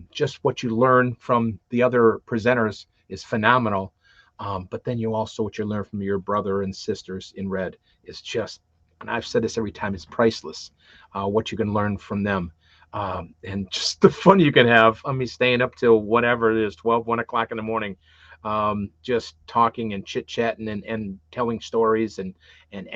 Just what you learn from the other presenters is phenomenal. But then what you learn from your brother and sisters in red is just, and I've said this every time, it's priceless. What you can learn from them. And just the fun you can have. I mean, staying up till whatever it is, 1 o'clock in the morning, just talking and chit chatting and telling stories and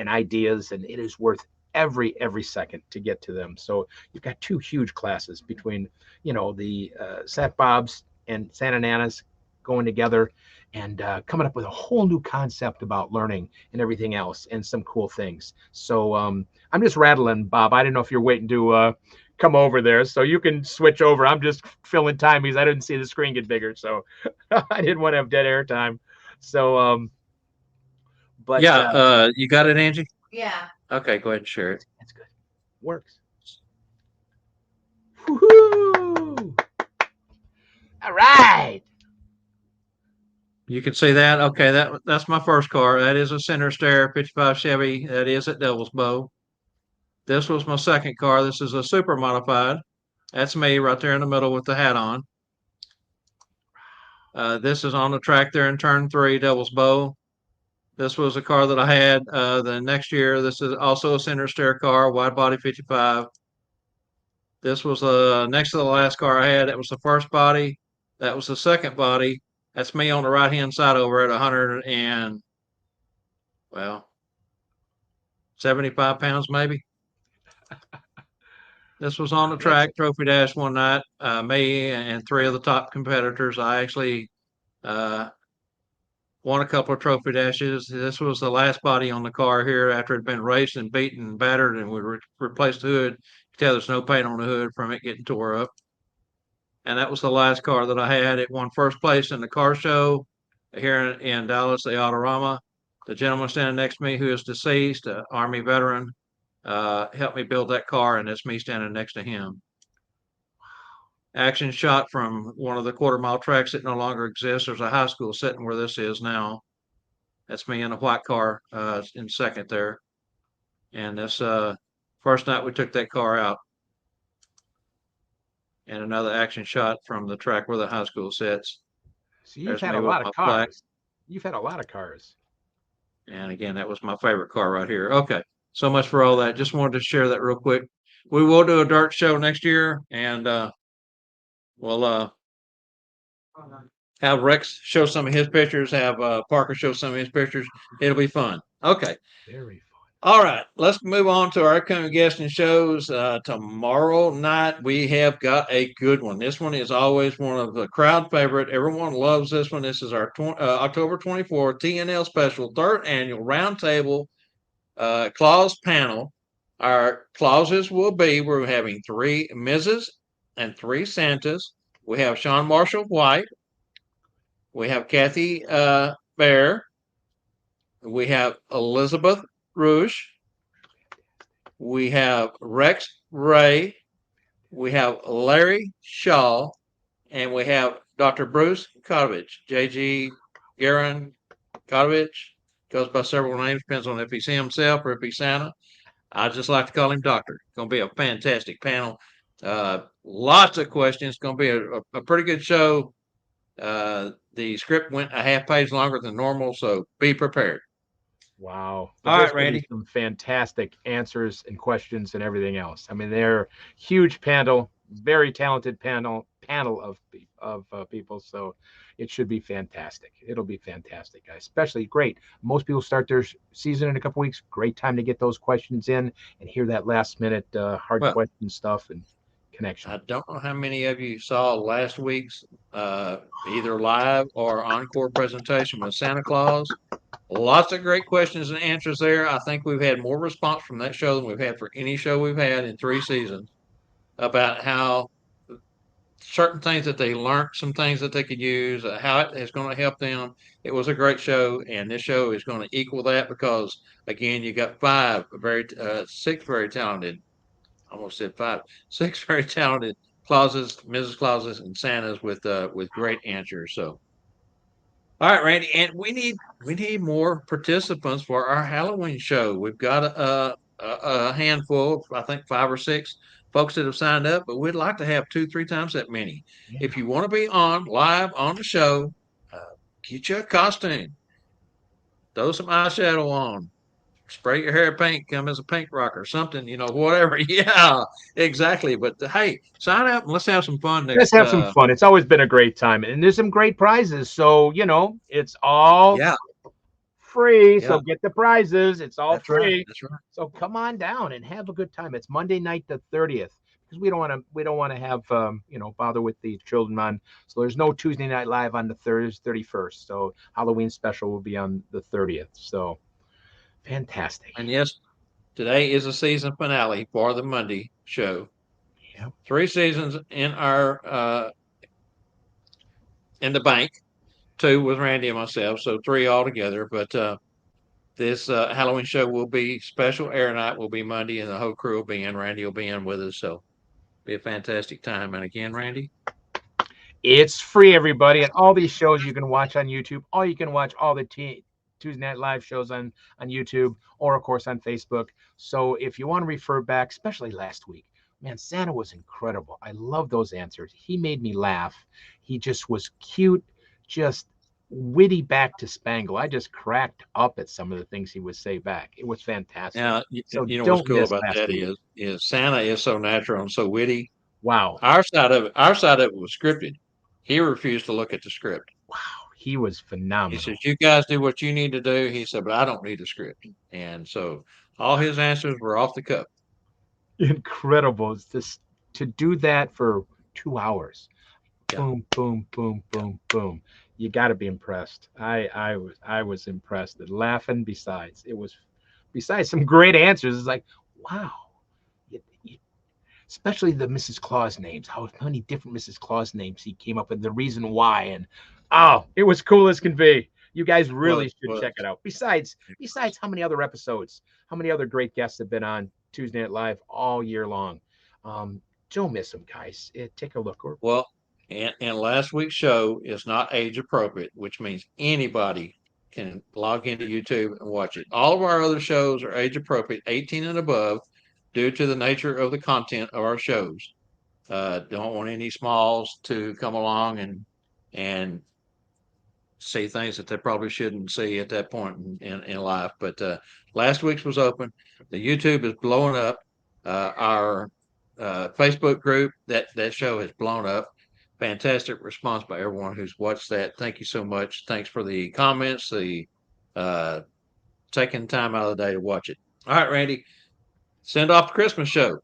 ideas. And it is worth every second to get to them. So you've got 2 huge classes between, the Sat Bobs and Santa Nanas going together. and coming up with a whole new concept about learning and everything else and some cool things. So I'm just rattling, Bob. I don't know if you're waiting to come over there so you can switch over. I'm just filling time because I didn't see the screen get bigger. So I didn't want to have dead air time. So, but Yeah, you got it, Angie? Yeah. Okay, go ahead and share it. that's good. Works. Woohoo! All right. You can see that. Okay, that's my first car. That is a center stair 55 Chevy. That is at Devil's Bow. This was my second car. This is a super modified. That's me right there in the middle with the hat on. This is on the track there in turn 3, Devil's Bow. This was a car that I had the next year. This is also a center stair car, wide body 55. This was next to the last car I had. It was the first body. That was the second body. That's me on the right hand side over at 100 and, well, 75 pounds maybe. This was on the track, Trophy Dash one night. Me and 3 of the top competitors. I actually won a couple of Trophy Dashes. This was the last body on the car here after it had been raced and beaten and battered, and we replaced the hood. You can tell there's no paint on the hood from it getting tore up. And that was the last car that I had. It won first place in the car show here in Dallas, the Autorama. The gentleman standing next to me, who is deceased, an Army veteran, helped me build that car, and it's me standing next to him. Action shot from one of the quarter-mile tracks that no longer exists. There's a high school sitting where this is now. That's me in a white car in second there. And this first night we took that car out. And another action shot from the track where the high school sits. So you've There's had me a with lot my of plaque. cars. You've had a lot of cars. And again, that was my favorite car right here. Okay, so much for all that. Just wanted to share that real quick. We will do a dirt show next year, and we'll have Rex show some of his pictures, have Parker show some of his pictures. It'll be fun. Okay. Very fun. All right, let's move on to our upcoming guests and shows. Tomorrow night, we have got a good one. This one is always one of the crowd favorite. Everyone loves this one. This is our October 24th TNL special, third annual roundtable clause panel. Our clauses will be we're having 3 Mrs. and 3 Santas. We have Sean Marshall White. We have Kathy Bear. We have Elizabeth Rouge. We have Rex Ray. We have Larry Shaw. And we have Dr. Bruce Kotovich. J.G. Garin Kotovich. Goes by several names. Depends on if he's himself or if he's Santa. I just like to call him Doctor. It's going to be a fantastic panel. Lots of questions. It's going to be a pretty good show. The script went a half page longer than normal, so be prepared. Wow. All There's right, gonna be Randy. some fantastic answers and questions and everything else. I mean, they're huge panel, very talented panel of people. So it should be fantastic. It'll be fantastic, guys. Especially great. Most people start their season in a couple weeks. Great time to get those questions in and hear that last minute hard Well, question stuff and connection. I don't know how many of you saw last week's either live or encore presentation with Santa Claus. Lots of great questions and answers there. I think we've had more response from that show than we've had for any show we've had in 3 seasons about how certain things that they learned, some things that they could use, how it is going to help them. It was a great show, and this show is going to equal that because, again, you got 6 very talented, almost said 5, 6 very talented Clauses, Mrs. Clauses, and Santas with great answers. So, all right, Randy, and we need more participants for our Halloween show. We've got a handful, I think 5 or 6 folks that have signed up, but we'd like to have 2, 3 times that many. Yeah. If you want to be on live on the show, get you a costume, throw some eyeshadow on, spray your hair pink, come as a pink rocker, something, whatever. Yeah, exactly. But hey, sign up and let's have some fun Let's next. have some fun. It's always been a great time. And there's some great prizes. So, it's all Yeah, free. yeah, So get the prizes. It's all that's right. free. That's right. So come on down and have a good time. It's Monday night the 30th. because we don't want to have bother with the children on. So there's no Tuesday Night Live on the 31st. So Halloween special will be on the 30th. So fantastic. And yes, today is a season finale for the Monday show. Yeah. 3 seasons in our in the bank, 2 with Randy and myself, so 3 altogether. But this Halloween show will be special. Air night will be Monday, and the whole crew will be in. Randy will be in with us, so be a fantastic time. And again, Randy, It's free, everybody, and all these shows you can watch on YouTube. All you can watch all the Tuesday Night Live shows on YouTube, or of course on Facebook. So if you want to refer back, especially last week, man, Santa was incredible. I love those answers. He made me laugh. He just was cute, just witty back to Spangle. I just cracked up at some of the things he would say back. It was fantastic. now So you know what's don't cool miss about last that week. is Santa is so natural and so witty. Wow. Our side of it was scripted. He refused to look at the script. Wow. He was He phenomenal. says, "You guys do what you need to do." He said, "But I don't need a script." And so all his answers were off the cuff. Incredible. It's just to do that for 2 hours. Yeah. Boom, boom, boom, boom, boom. You got to be impressed. I was impressed and laughing. Besides some great answers. It's like, wow. Especially the Mrs. Claus names. How many different Mrs. Claus names he came up with, the reason why, and it was cool as can be. You guys really should check it out. Besides how many other episodes, how many other great guests have been on Tuesday Night Live all year long. Don't miss them, guys. Take a look. Well, and last week's show is not age appropriate, which means anybody can log into YouTube and watch it. All of our other shows are age appropriate, 18 and above, due to the nature of the content of our shows. Don't want any smalls to come along and see things that they probably shouldn't see at that point in life. But last week's was open. The YouTube is blowing up. Our Facebook group, that show has blown up. Fantastic response by everyone who's watched that. Thank you so much. Thanks for the comments, the taking time out of the day to watch it. All right, Randy, send off the Christmas show.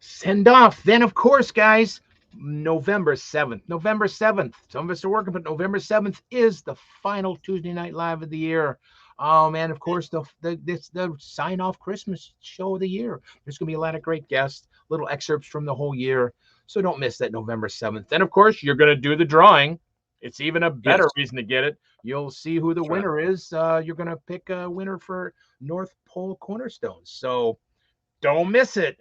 Send off. Then, of course, guys, November 7th. November 7th. Some of us are working, but November 7th is the final Tuesday Night Live of the year. And of course, the sign off Christmas show of the year. There's going to be a lot of great guests, little excerpts from the whole year. So don't miss that November 7th. Then, of course, you're going to do the drawing. It's even a better reason to get it. You'll see who the winner is. You're going to pick a winner for North Pole Cornerstones. So don't miss it.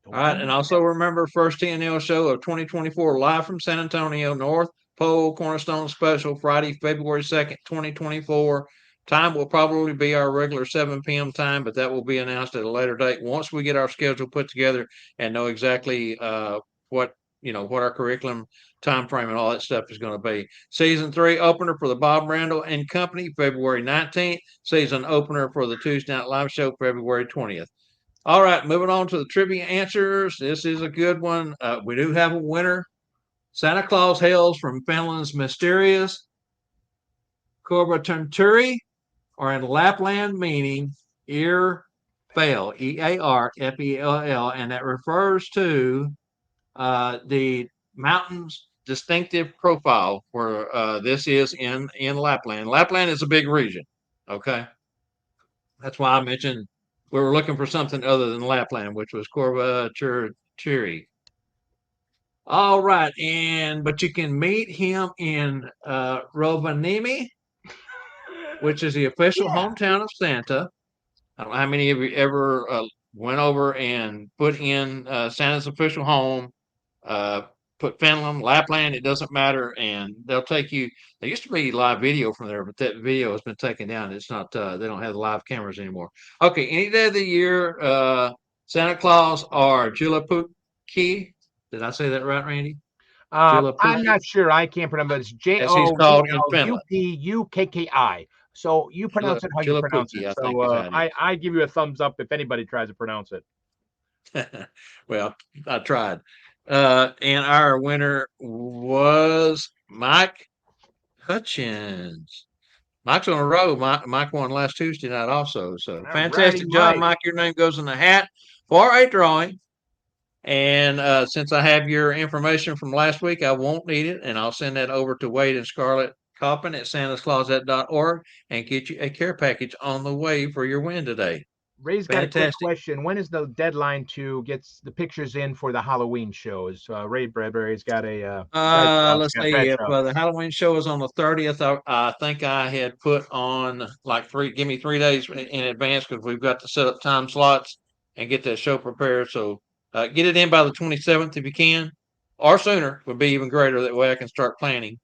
All right, and also remember, first TNL show of 2024, live from San Antonio, North Pole Cornerstone Special, Friday, February 2nd, 2024. Time will probably be our regular 7 p.m. time, but that will be announced at a later date once we get our schedule put together and know exactly what our curriculum, time frame, and all that stuff is going to be. Season 3 opener for the Bob Randyl and Company, February 19th. Season opener for the Tuesday Night Live show, February 20th. All right, moving on to the trivia answers. This is a good one. We do have a winner. Santa Claus hails from Finland's mysterious Korvatenturi, or in Lapland meaning ear fell, Earfell, and that refers to the mountain's distinctive profile where this is in Lapland. Lapland is a big region, okay? That's why I mentioned we were looking for something other than Lapland, which was Korvatenturi. All right, but you can meet him in Rovaniemi, which is the official hometown of Santa. I don't know how many of you ever went over and put in Santa's official home, put Finland, Lapland, it doesn't matter, and they'll take you. There used to be live video from there, but that video has been taken down. It's not, they don't have the live cameras anymore. Okay, any day of the year, Santa Claus or Julapuki. Did I say that right, Randy? I'm not sure. I can't pronounce it. It's Joulupukki. So you pronounce it how you pronounce it. So I give you a thumbs up if anybody tries to pronounce it. Well, I tried. And our winner was Mike Hutchins. Mike's on a roll. Mike won last Tuesday night also. So fantastic job, Mike. Your name goes in the hat for a drawing. And since I have your information from last week, I won't need it, and I'll send that over to Wade and Scarlett Coppin at santascloset.org and get you a care package on the way for your win today. Ray's got a quick Fantastic. question. When is the deadline to get the pictures in for the Halloween shows? Ray Bradbury's got a Let's see. If the Halloween show is on the 30th, I think I had put on like give me 3 days in advance because we've got to set up time slots and get that show prepared. So get it in by the 27th if you can, or sooner would be even greater. That way I can start planning.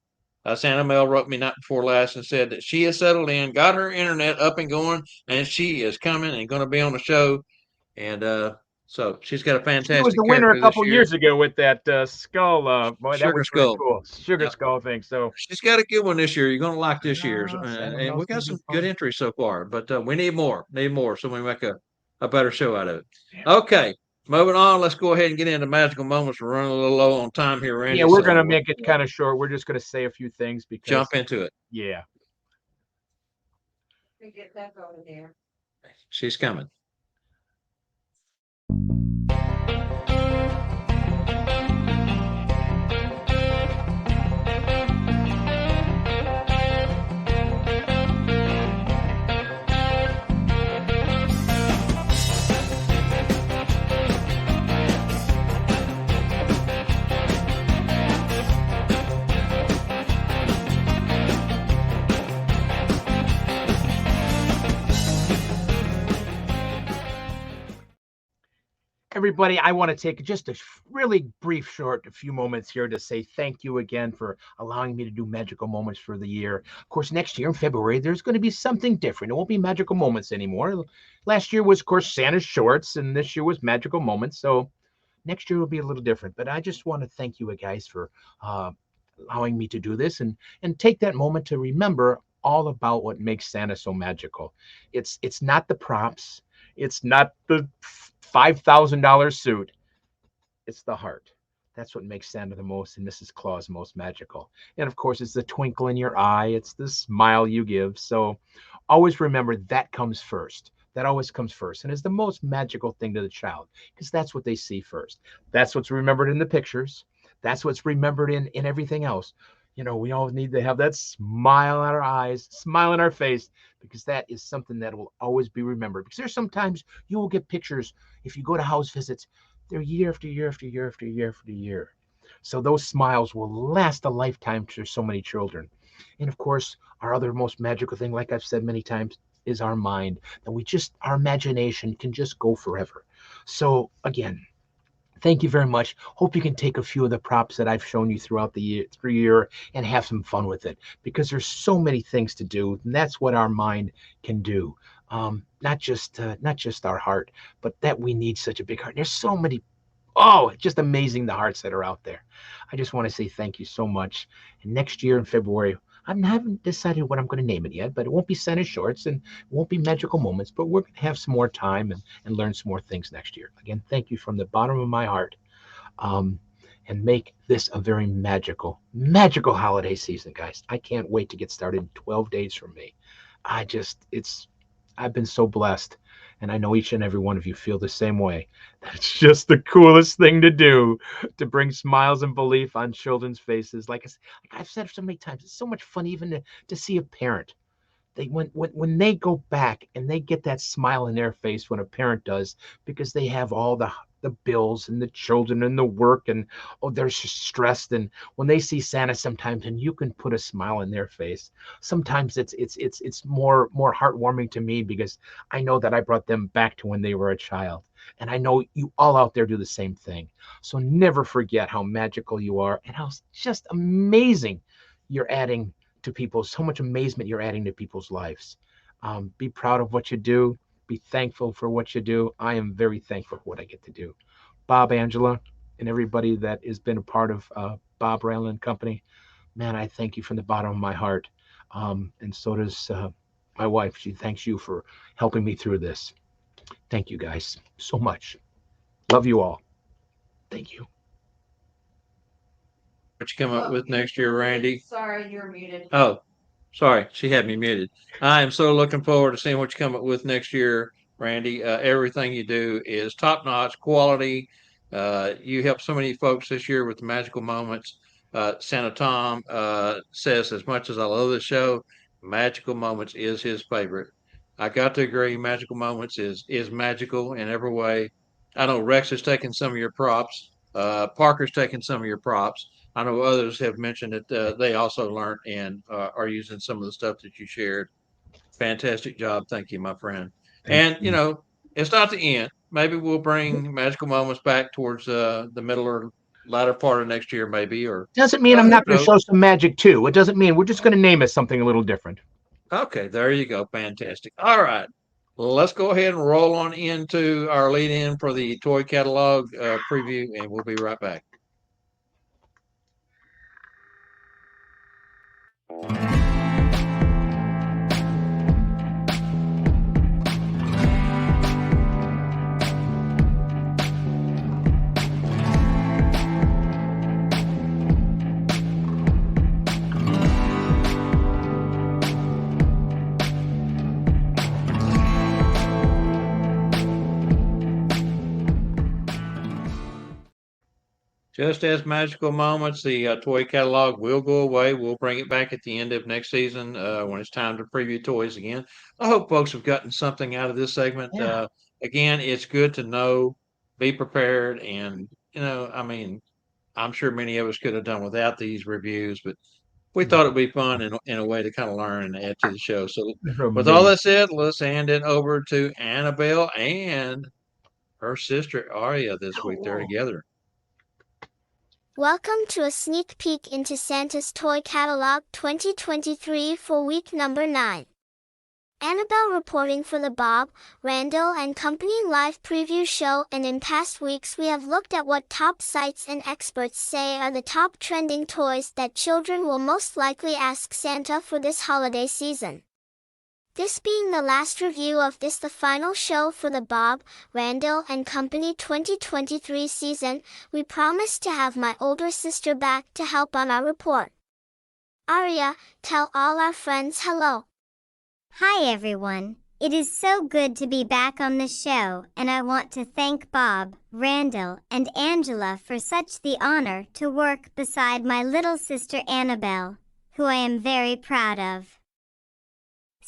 Santa Mel wrote me night before last and said that she has settled in, got her internet up and going, and she is coming and going to be on the show. And so she's got a She was fantastic the winner a character this couple year. years ago with that skull. Boy, that Sugar was really Skull. cool. Sugar Yep. Skull thing. So She's got a good one this year. You're going to like this year's. Santa And we Mel's got gonna some be good fun. entries so far, but we need more. So we make a better show out of it. Yeah. Okay. Moving on, let's go ahead and get into magical moments. We're running a little low on time here, Randy. Yeah, we're so gonna make it kind of short. We're just gonna say a few things because jump into it. yeah. We get that over there. She's coming. Everybody, I want to take just a really brief, short, a few moments here to say thank you again for allowing me to do magical moments for the year. Of course, next year in February, there's going to be something different. It won't be magical moments anymore. Last year was, of course, Santa's shorts, and this year was magical moments. So next year will be a little different. But I just want to thank you guys for allowing me to do this and take that moment to remember all about what makes Santa so magical. It's not the props. It's not the $5,000 suit. It's the heart. That's what makes Santa the most and Mrs. Claus most magical. And of course, it's the twinkle in your eye. It's the smile you give. So always remember that comes first. That always comes first and is the most magical thing to the child because that's what they see first. That's what's remembered in the pictures. That's what's remembered in everything else. You know, we all need to have that smile on our eyes, smile on our face, because that is something that will always be remembered. Because there's sometimes you will get pictures if you go to house visits, they're year after year after year after year after year. So those smiles will last a lifetime to so many children. And of course, our other most magical thing, like I've said many times, is our mind. That our imagination can just go forever. So again, thank you very much. Hope you can take a few of the props that I've shown you throughout the year and have some fun with it because there's so many things to do. And that's what our mind can do. Not just our heart, but that we need such a big heart. There's so many. Oh, just amazing the hearts that are out there. I just want to say thank you so much. And next year in February, I haven't decided what I'm going to name it yet, but it won't be Santa Shorts and it won't be magical moments, but we're going to have some more time and learn some more things next year. Again, thank you from the bottom of my heart. And make this a very magical holiday season, guys. I can't wait to get started in 12 days from me. I've been so blessed. And I know each and every one of you feel the same way. That's just the coolest thing to do, to bring smiles and belief on children's faces. Like I've said so many times, it's so much fun even to see a parent. When they go back and they get that smile in their face when a parent does, because they have all the bills and the children and the work and they're stressed, and when they see Santa sometimes and you can put a smile in their face, sometimes it's more heartwarming to me because I know that I brought them back to when they were a child, and I know you all out there do the same thing. So never forget how magical you are and how just amazing you're adding to people, so much amazement you're adding to people's lives. Be proud of what you do. Be thankful for what you do. I am very thankful for what I get to do. Bob, Angela, and everybody that has been a part of Bob Randyl and Company, man, I thank you from the bottom of my heart. And so does my wife. She thanks you for helping me through this. Thank you guys so much. Love you all. Thank you. What you come up with next year, Randy? Sorry, you're muted. Oh, sorry. She had me muted. I am so looking forward to seeing what you come up with next year. Randy. Everything you do is top notch quality. You helped so many folks this year with the magical moments. Santa Tom says, as much as I love the show, magical moments is his favorite. I got to agree. Magical moments is magical in every way. I know Rex has taken some of your props. Parker's taken some of your props. I know others have mentioned that they also learned and are using some of the stuff that you shared. Fantastic job. Thank you, my friend. Thank And, you. it's not the end. Maybe we'll bring magical moments back towards the middle or latter part of next year, maybe, or Doesn't mean I'm who not going to knows? show some magic too. It doesn't mean we're just going to name it something a little different. Okay, there you go. Fantastic. All right. Let's go ahead and roll on into our lead in for the toy catalog preview, and we'll be right back. Just as magical moments, the toy catalog will go away. We'll bring it back at the end of next season when it's time to preview toys again. I hope folks have gotten something out of this segment. Yeah. Again, it's good to know, be prepared, and I mean, I'm sure many of us could have done without these reviews, but we thought it'd be fun in a way to kind of learn and add to the show. So, They're with all amazing. that said, let's hand it over to Annabelle and her sister Aria this week. They're together. Welcome to a sneak peek into Santa's Toy Catalog 2023 for week number 9. Annabelle reporting for the Bob, Randyl and Company live preview show, and in past weeks we have looked at what top sites and experts say are the top trending toys that children will most likely ask Santa for this holiday season. This being the last review of the final show for the Bob, Randyl and Company 2023 season, we promised to have my older sister back to help on our report. Aria, tell all our friends hello. Hi everyone. It is so good to be back on the show, and I want to thank Bob, Randyl, and Angela for such the honor to work beside my little sister Annabelle, who I am very proud of.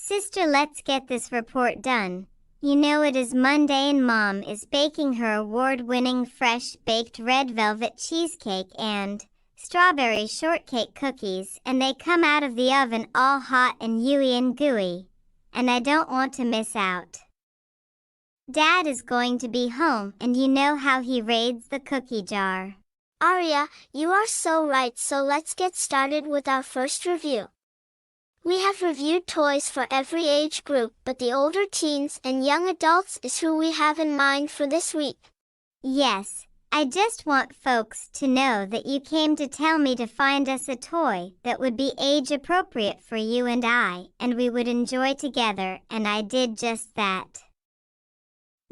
Sister, let's get this report done. You know it is Monday and Mom is baking her award-winning fresh-baked red velvet cheesecake and strawberry shortcake cookies, and they come out of the oven all hot and dewy and gooey, and I don't want to miss out. Dad is going to be home, and you know how he raids the cookie jar. Aria, you are so right, so let's get started with our first review. We have reviewed toys for every age group, but the older teens and young adults is who we have in mind for this week. Yes, I just want folks to know that you came to tell me to find us a toy that would be age appropriate for you and I, and we would enjoy together, and I did just that.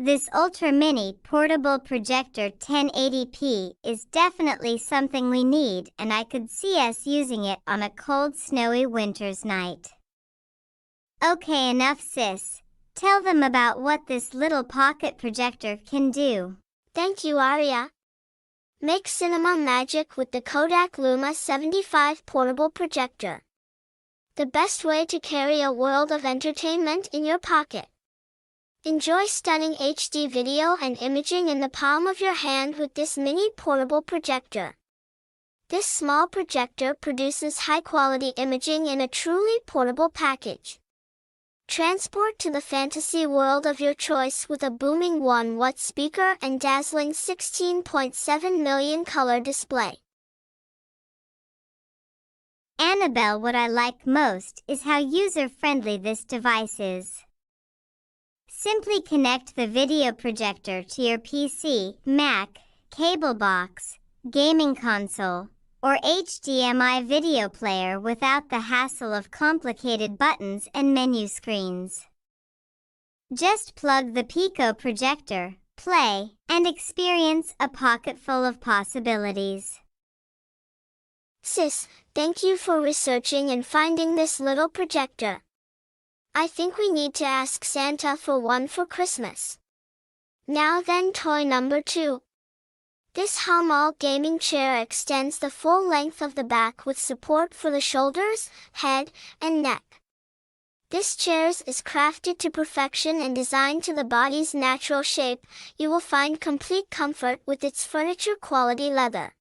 This Ultra Mini Portable Projector 1080p is definitely something we need, and I could see us using it on a cold, snowy winter's night. Okay, enough sis. Tell them about what this little pocket projector can do. Thank you, Aria. Make cinema magic with the Kodak Luma 75 portable projector. The best way to carry a world of entertainment in your pocket. Enjoy stunning HD video and imaging in the palm of your hand with this mini portable projector. This small projector produces high-quality imaging in a truly portable package. Transport to the fantasy world of your choice with a booming 1-watt speaker and dazzling 16.7 million color display. Annabelle, what I like most is how user-friendly this device is. Simply connect the video projector to your PC, Mac, cable box, gaming console, or HDMI video player without the hassle of complicated buttons and menu screens. Just plug the Pico projector, play, and experience a pocket full of possibilities. Sis, thank you for researching and finding this little projector. I think we need to ask Santa for one for Christmas. Now then, toy number 2. This Hamal gaming chair extends the full length of the back with support for the shoulders, head, and neck. This chair is crafted to perfection and designed to the body's natural shape. You will find complete comfort with its furniture-quality leather.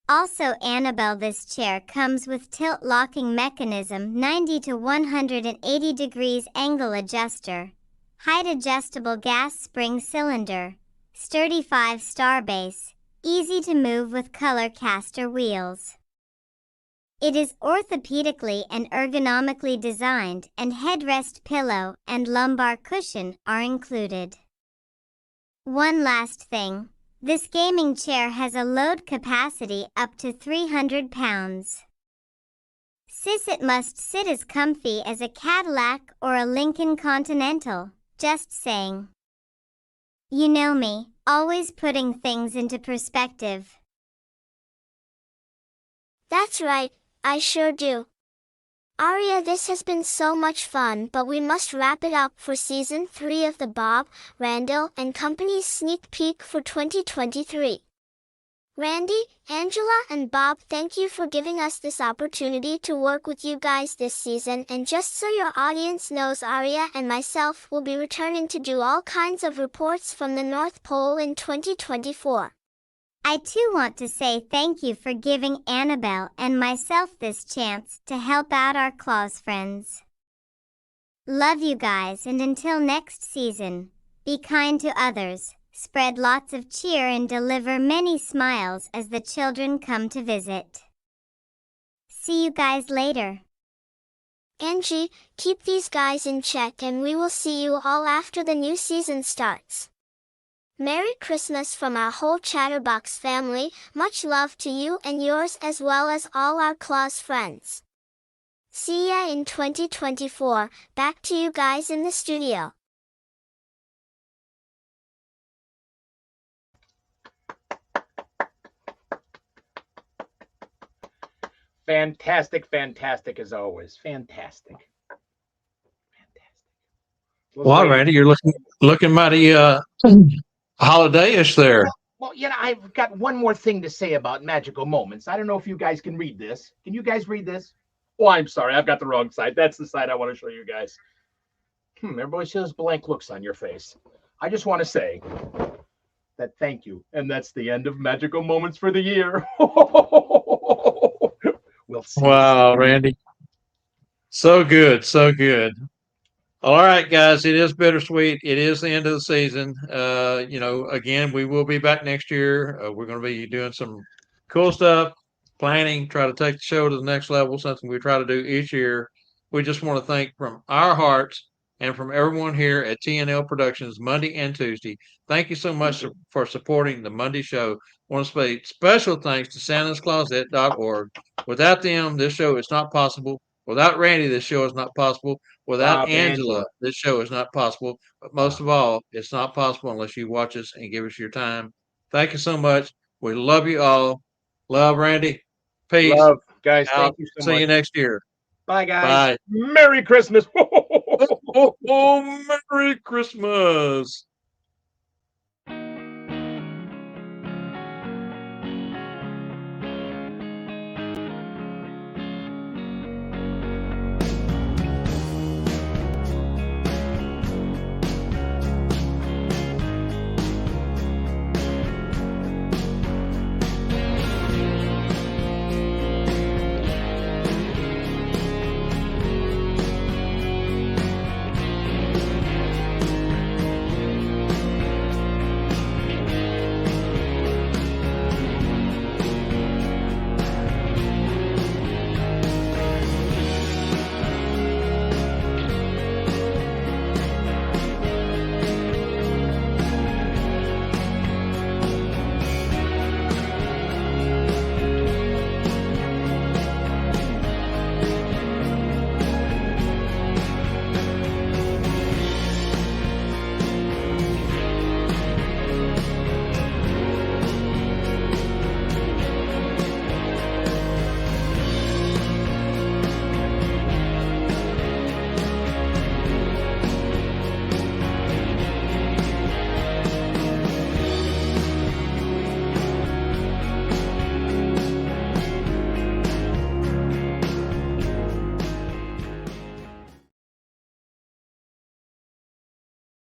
Also, Annabelle, this chair comes with tilt locking mechanism, 90 to 180 degrees angle adjuster, height adjustable gas spring cylinder, sturdy 5-star base, easy to move with color caster wheels. It is orthopedically and ergonomically designed, and headrest pillow and lumbar cushion are included. One last thing. This gaming chair has a load capacity up to 300 pounds. Sis, it must sit as comfy as a Cadillac or a Lincoln Continental, just saying. You know me, always putting things into perspective. That's right, I sure do. Aria, this has been so much fun, but we must wrap it up for Season 3 of the Bob, Randyl and Company's sneak peek for 2023. Randy, Angela, and Bob, thank you for giving us this opportunity to work with you guys this season, and just so your audience knows, Aria and myself will be returning to do all kinds of reports from the North Pole in 2024. I too want to say thank you for giving Annabelle and myself this chance to help out our Claus friends. Love you guys, and until next season, be kind to others, spread lots of cheer, and deliver many smiles as the children come to visit. See you guys later. Angie, keep these guys in check, and we will see you all after the new season starts. Merry Christmas from our whole Chatterbox family. Much love to you and yours, as well as all our Claus friends. See ya in 2024. Back to you guys in the studio. Fantastic, fantastic as always. Fantastic. Well, Randy, you're looking mighty holiday-ish there. Well, I've got one more thing to say about magical moments. I don't know if you guys can read this. Can you guys read this? Oh, I'm sorry. I've got the wrong side. That's the side I want to show you guys. Everybody says blank looks on your face. I just want to say that thank you. And that's the end of magical moments for the year. We'll see. Wow, Randy. So good, so good. All right, guys, it is bittersweet. It is the end of the season. Again, we will be back next year. We're going to be doing some cool stuff, planning, try to take the show to the next level, something we try to do each year. We just want to thank from our hearts and from everyone here at TNL Productions, Monday and Tuesday. Thank you so much for supporting the Monday show. I want to say special thanks to santascloset.org. Without them, this show is not possible. Without Randy, this show is not possible. Without Bob, Angela, this show is not possible. But most of all, it's not possible unless you watch us and give us your time. Thank you so much. We love you all. Love, Randy. Peace. Love, guys. Out. Thank you so See much. you next year. Bye, guys. Bye. Merry Christmas. Oh, Merry Christmas.